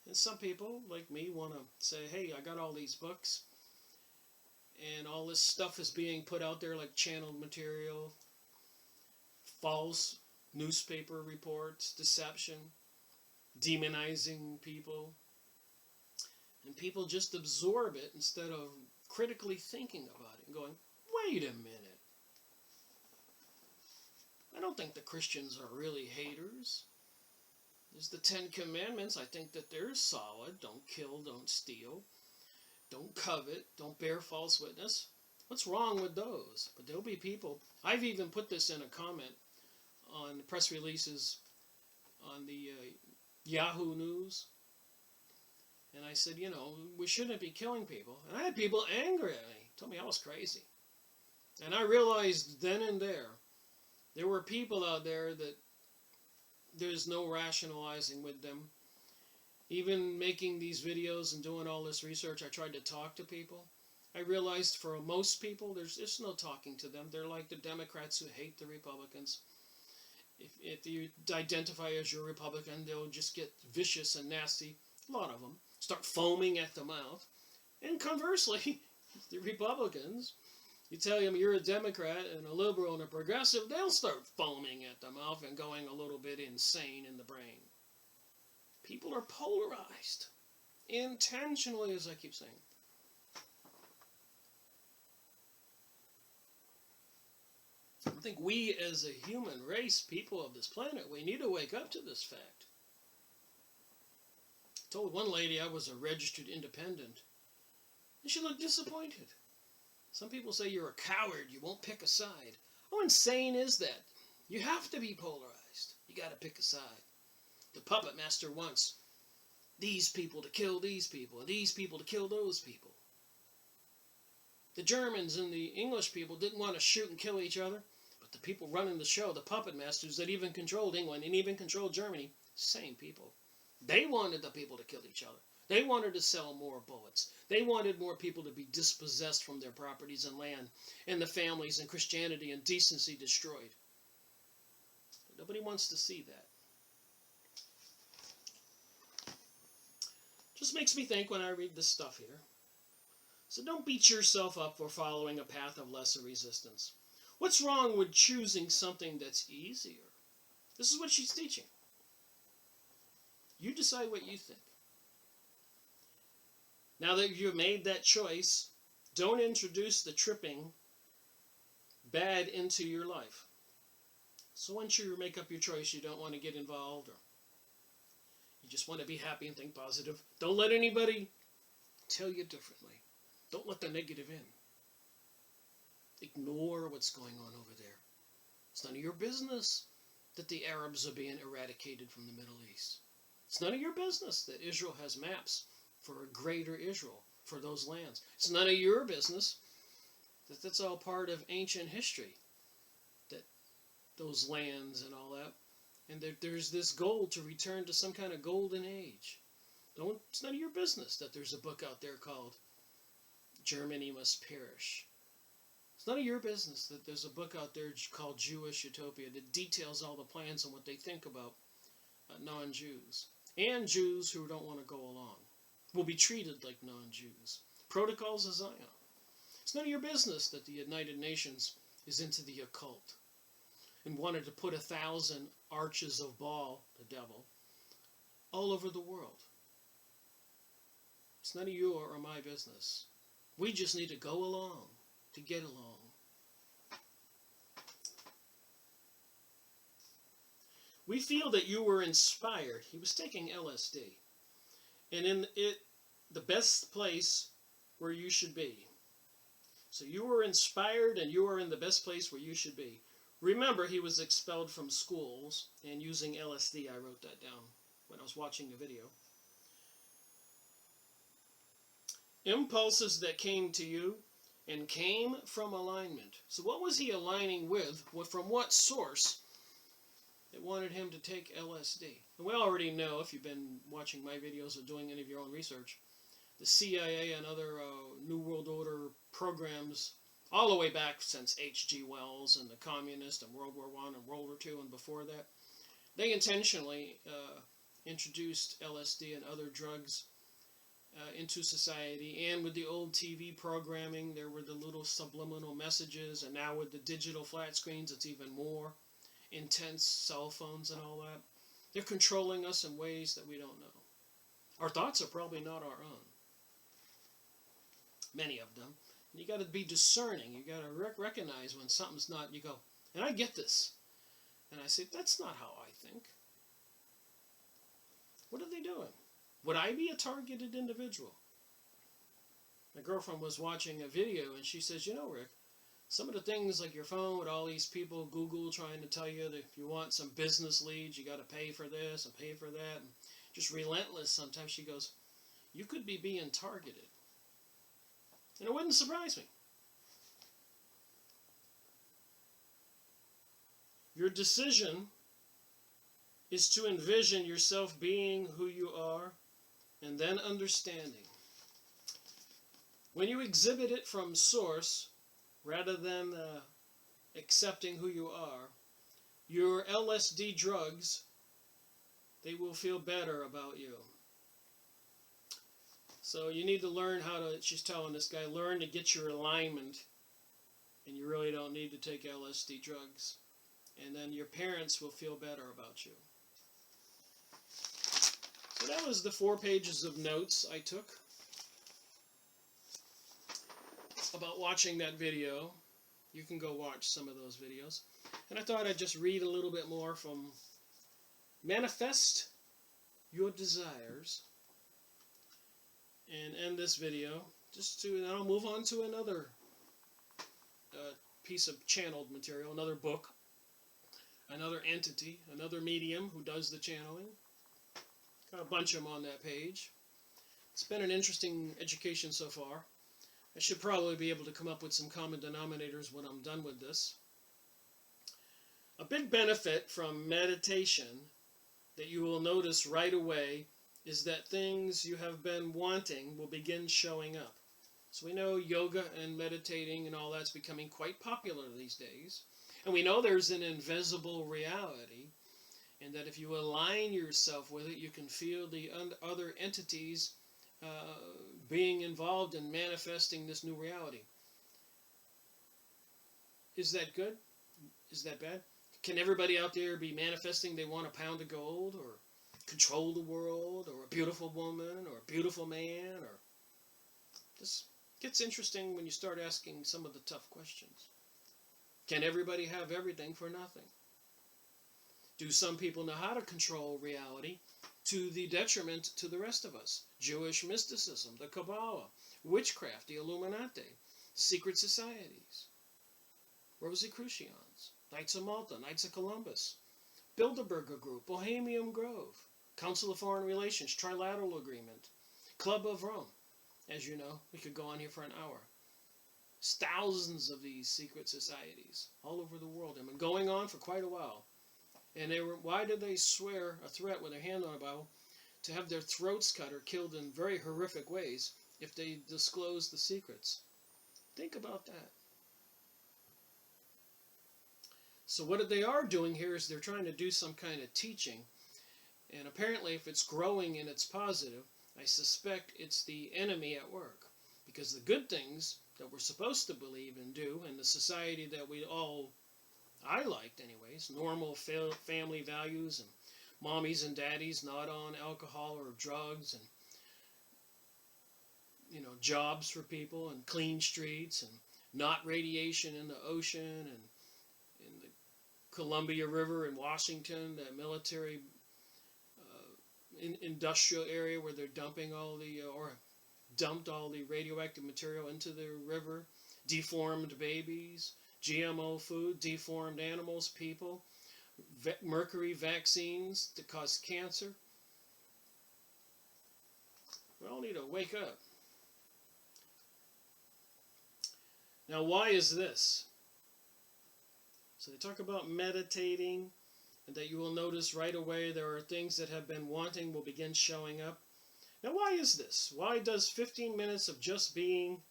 And some people, like me, want to say, hey, I got all these books, and all this stuff is being put out there like channeled material, false newspaper reports, deception, demonizing people. And people just absorb it instead of critically thinking about it and going, wait a minute. I don't think the Christians are really haters. There's the 10 Commandments. I think that they're solid. Don't kill, don't steal, don't covet, don't bear false witness. What's wrong with those? But there'll be people. I've even put this in a comment on press releases on the Yahoo News. And I said, we shouldn't be killing people. And I had people angry at me. Told me I was crazy. And I realized then and there were people out there that there's no rationalizing with them. Even making these videos and doing all this research, I tried to talk to people. I realized for most people, there's no talking to them. They're like the Democrats who hate the Republicans. If you identify as your Republican, they'll just get vicious and nasty. A lot of them start foaming at the mouth. And conversely, the Republicans, you tell them you're a Democrat and a liberal and a progressive, they'll start foaming at the mouth and going a little bit insane in the brain. People are polarized. Intentionally, as I keep saying. I think we as a human race, people of this planet, we need to wake up to this fact. I told one lady I was a registered independent, and she looked disappointed. Some people say you're a coward, you won't pick a side. How insane is that? You have to be polarized. You got to pick a side. The puppet master wants these people to kill these people, and these people to kill those people. The Germans and the English people didn't want to shoot and kill each other, but the people running the show, the puppet masters that even controlled England and even controlled Germany, same people. They wanted the people to kill each other. They wanted to sell more bullets. They wanted more people to be dispossessed from their properties and land, and the families and Christianity and decency destroyed. But nobody wants to see that. Just makes me think when I read this stuff here. So don't beat yourself up for following a path of lesser resistance. What's wrong with choosing something that's easier? This is what she's teaching. You decide what you think. Now that you've made that choice, don't introduce the tripping bad into your life. So once you make up your choice, you don't want to get involved, or you just want to be happy and think positive. Don't let anybody tell you differently. Don't let the negative in. Ignore what's going on over there. It's none of your business that the Arabs are being eradicated from the Middle East. It's none of your business that Israel has maps for a greater Israel, for those lands. It's none of your business that that's all part of ancient history, that those lands and all that. And there's this goal to return to some kind of golden age. It's none of your business that there's a book out there called Germany Must Perish. It's none of your business that there's a book out there called Jewish Utopia that details all the plans and what they think about non-Jews. And Jews who don't want to go along will be treated like non-Jews. Protocols of Zion. It's none of your business that the United Nations is into the occult and wanted to put 1,000 arches of Baal, the devil, all over the world. It's none of your or my business. We just need to go along to get along. We feel that you were inspired. He was taking LSD. And in it, the best place where you should be. So you were inspired and you are in the best place where you should be. Remember, he was expelled from schools and using LSD. I wrote that down when I was watching the video. Impulses that came to you and came from alignment. So what was he aligning with? From what source that wanted him to take LSD? And we already know, if you've been watching my videos or doing any of your own research, the CIA and other New World Order programs all the way back since H.G. Wells and the communists and World War I and World War II and before that. They intentionally introduced LSD and other drugs into society, and with the old TV programming, there were the little subliminal messages, and now with the digital flat screens, it's even more intense, cell phones and all that. They're controlling us in ways that we don't know. Our thoughts are probably not our own, many of them. And you got to be discerning. You got to recognize when something's not. You go, and I get this, and I say, that's not how I think. What are they doing? Would I be a targeted individual? My girlfriend was watching a video, and she says, you know, Rick, some of the things like your phone with all these people, Google, trying to tell you that if you want some business leads, you got to pay for this and pay for that. And just relentless sometimes. She goes, you could be being targeted. And it wouldn't surprise me. Your decision is to envision yourself being who you are and then understanding. When you exhibit it from source, rather than accepting who you are, your LSD drugs, they will feel better about you. So you need to learn how to, she's telling this guy, learn to get your alignment, and you really don't need to take LSD drugs. And then your parents will feel better about you. So that was the 4 pages of notes I took about watching that video. You can go watch some of those videos. And I thought I'd just read a little bit more from Manifest Your Desires and end this video. And I'll move on to another piece of channeled material, another book, another entity, another medium who does the channeling. Got a bunch of them on that page. It's been an interesting education so far. I should probably be able to come up with some common denominators when I'm done with this. A big benefit from meditation that you will notice right away is that things you have been wanting will begin showing up. So we know yoga and meditating and all that's becoming quite popular these days. And we know there's an invisible reality, and that if you align yourself with it, you can feel the other entities being involved in manifesting this new reality. Is that good? Is that bad? Can everybody out there be manifesting they want a pound of gold, or control the world, or a beautiful woman, or a beautiful man? Or this gets interesting when you start asking some of the tough questions. Can everybody have everything for nothing? Do some people know how to control reality to the detriment to the rest of us? Jewish mysticism, the Kabbalah, witchcraft, the Illuminati, secret societies, Rosicrucians, Knights of Malta, Knights of Columbus, Bilderberger Group, Bohemian Grove, Council of Foreign Relations, Trilateral Agreement, Club of Rome. As you know, we could go on here for an hour. There's thousands of these secret societies all over the world. They've been going on for quite a while. And why did they swear a threat with their hand on a Bible to have their throats cut or killed in very horrific ways if they disclose the secrets? Think about that. So what they are doing here is they're trying to do some kind of teaching. And apparently if it's growing and it's positive, I suspect it's the enemy at work. Because the good things that we're supposed to believe and do in the society that I liked anyways, normal family values and mommies and daddies not on alcohol or drugs, and jobs for people and clean streets and not radiation in the ocean and in the Columbia River in Washington, that military industrial area where they're dumping dumped all the radioactive material into the river, deformed babies, GMO food, deformed animals, people, mercury vaccines that cause cancer. We all need to wake up. Now, why is this? So they talk about meditating, and that you will notice right away there are things that have been wanting will begin showing up. Now, why is this? Why does 15 minutes of just being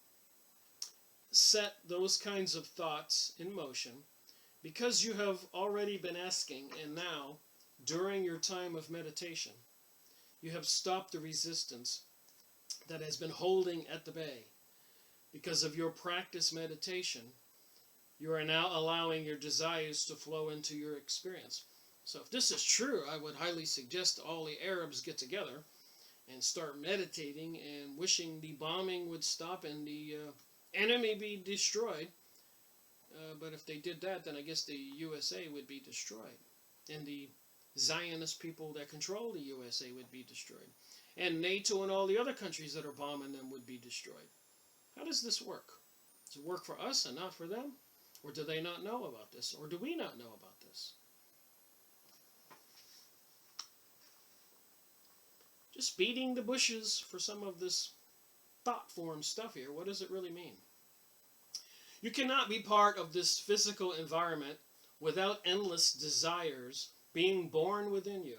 set those kinds of thoughts in motion because you have already been asking, and now, during your time of meditation, you have stopped the resistance that has been holding at the bay. Because of your practice meditation, you are now allowing your desires to flow into your experience. So if this is true, I would highly suggest all the Arabs get together and start meditating and wishing the bombing would stop and the enemy be destroyed. But if they did that, then I guess the USA would be destroyed. And the Zionist people that control the USA would be destroyed. And NATO and all the other countries that are bombing them would be destroyed. How does this work? Does it work for us and not for them? Or do they not know about this? Or do we not know about this? Just beating the bushes for some of this thought form stuff here. What does it really mean? You cannot be part of this physical environment without endless desires being born within you.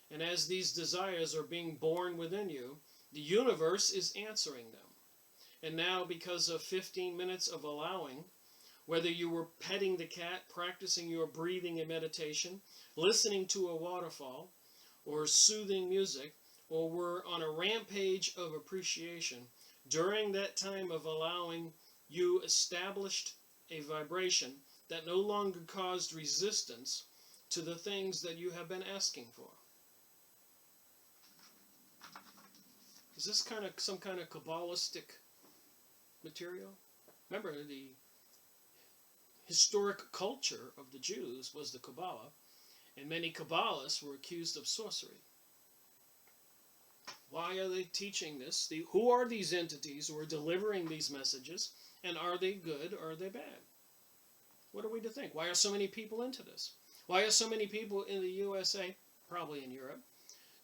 And as these desires are being born within you, the universe is answering them. And now, because of 15 minutes of allowing, whether you were petting the cat, practicing your breathing and meditation, listening to a waterfall, or soothing music, or were on a rampage of appreciation, during that time of allowing, you established a vibration that no longer caused resistance to the things that you have been asking for. Is this some kind of Kabbalistic material? Remember, the historic culture of the Jews was the Kabbalah, and many Kabbalists were accused of sorcery. Why are they teaching this? Who are these entities who are delivering these messages, and are they good or are they bad? What are we to think? Why are so many people into this? Why are so many people in the USA, probably in Europe,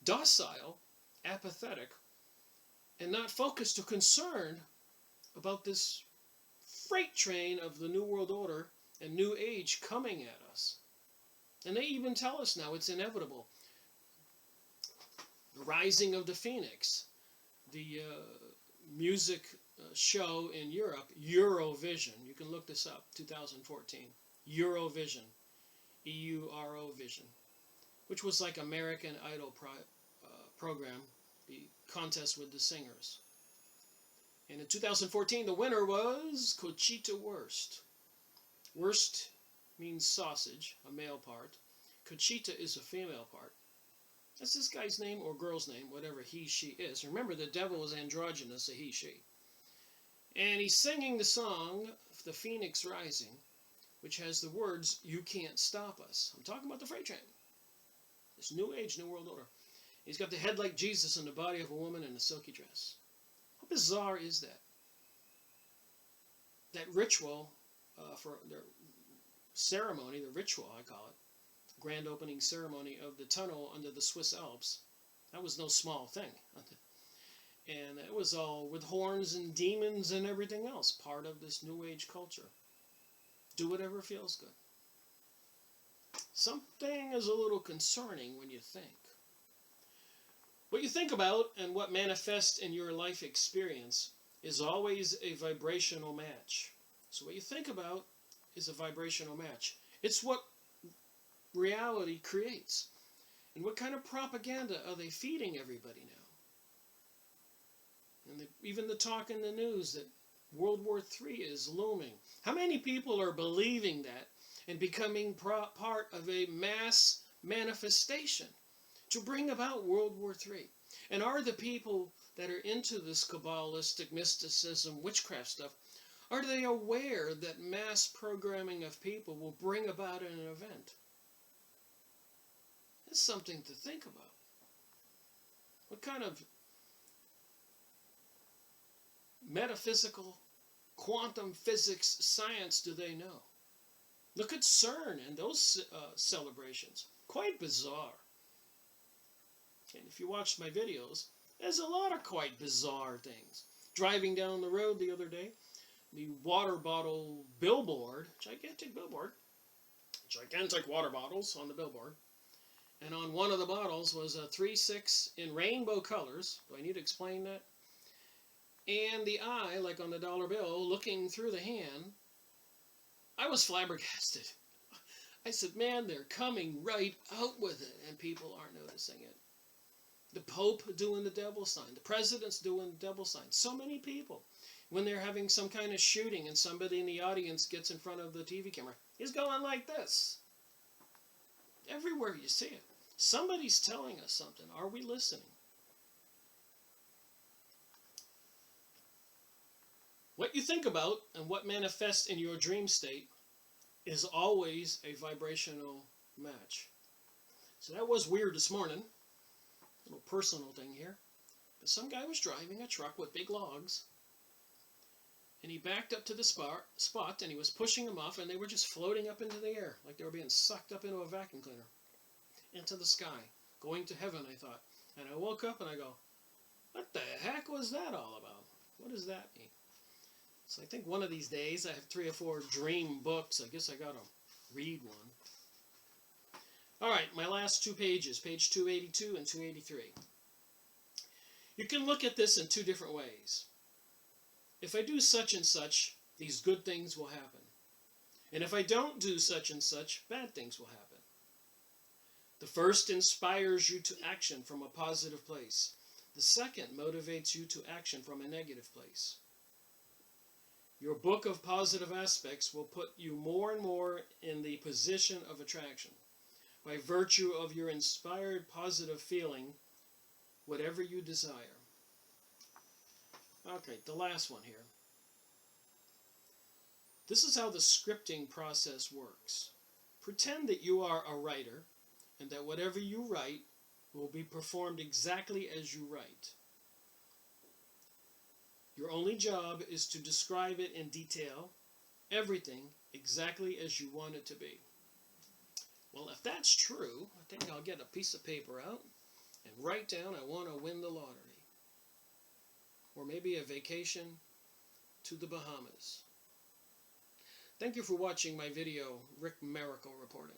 docile, apathetic, and not focused or concerned about this freight train of the New World Order and New Age coming at us? And they even tell us now it's inevitable. The rising of the Phoenix, the music show in Europe, Eurovision. You can look this up, 2014. Eurovision, E-U-R-O Vision, which was like American Idol program, the contest with the singers. And in 2014, the winner was Conchita Wurst. Wurst means sausage, a male part. Conchita is a female part. That's this guy's name or girl's name, whatever he, she is. Remember, the devil is androgynous, a he, she. And he's singing the song, The Phoenix Rising, which has the words, "You can't stop us." I'm talking about the freight train. This New Age, New World Order. He's got the head like Jesus and the body of a woman in a silky dress. How bizarre is that? That ritual for their ceremony, the ritual I call it, grand opening ceremony of the tunnel under the Swiss Alps, that was no small thing. And it was all with horns and demons and everything else, part of this New Age culture. Do whatever feels good. Something is a little concerning when you think. What you think about and what manifests in your life experience is always a vibrational match. So what you think about is a vibrational match. It's what reality creates. And what kind of propaganda are they feeding everybody now? And even the talk in the news that World War III is looming. How many people are believing that and becoming part of a mass manifestation to bring about World War III? And are the people that are into this Kabbalistic mysticism, witchcraft stuff, are they aware that mass programming of people will bring about an event? That's something to think about. What kind of metaphysical, quantum physics science do they know? Look at CERN and those celebrations. Quite bizarre. And if you watched my videos, there's a lot of quite bizarre things. Driving down the road the other day, the water bottle billboard, gigantic water bottles on the billboard. And on one of the bottles was a 3-6 in rainbow colors. Do I need to explain that? and the eye, like on the dollar bill, looking through the hand, I was flabbergasted. I said, man, they're coming right out with it, and people aren't noticing it. The Pope doing the devil sign. The president's doing the devil sign. So many people. When they're having some kind of shooting and somebody in the audience gets in front of the TV camera, he's going like this. Everywhere you see it. Somebody's telling us something. Are we listening? What you think about and what manifests in your dream state is always a vibrational match. So that was weird this morning. A little personal thing here. But some guy was driving a truck with big logs. And he backed up to the spot and he was pushing them off, and they were just floating up into the air like they were being sucked up into a vacuum cleaner. Into the sky. Going to heaven, I thought. And I woke up and I go, what the heck was that all about? What does that mean? So I think one of these days, I have 3 or 4 dream books. I guess I got to read one. All right, my last 2 pages, page 282 and 283. You can look at this in 2 different ways. If I do such and such, these good things will happen. And if I don't do such and such, bad things will happen. The first inspires you to action from a positive place. The second motivates you to action from a negative place. Your book of positive aspects will put you more and more in the position of attraction by virtue of your inspired positive feeling, whatever you desire. Okay, the last one here. This is how the scripting process works. Pretend that you are a writer and that whatever you write will be performed exactly as you write. Your only job is to describe it in detail, everything exactly as you want it to be. Well, if that's true, I think I'll get a piece of paper out and write down I want to win the lottery. Or maybe a vacation to the Bahamas. Thank you for watching my video, Rick Miracle reporting.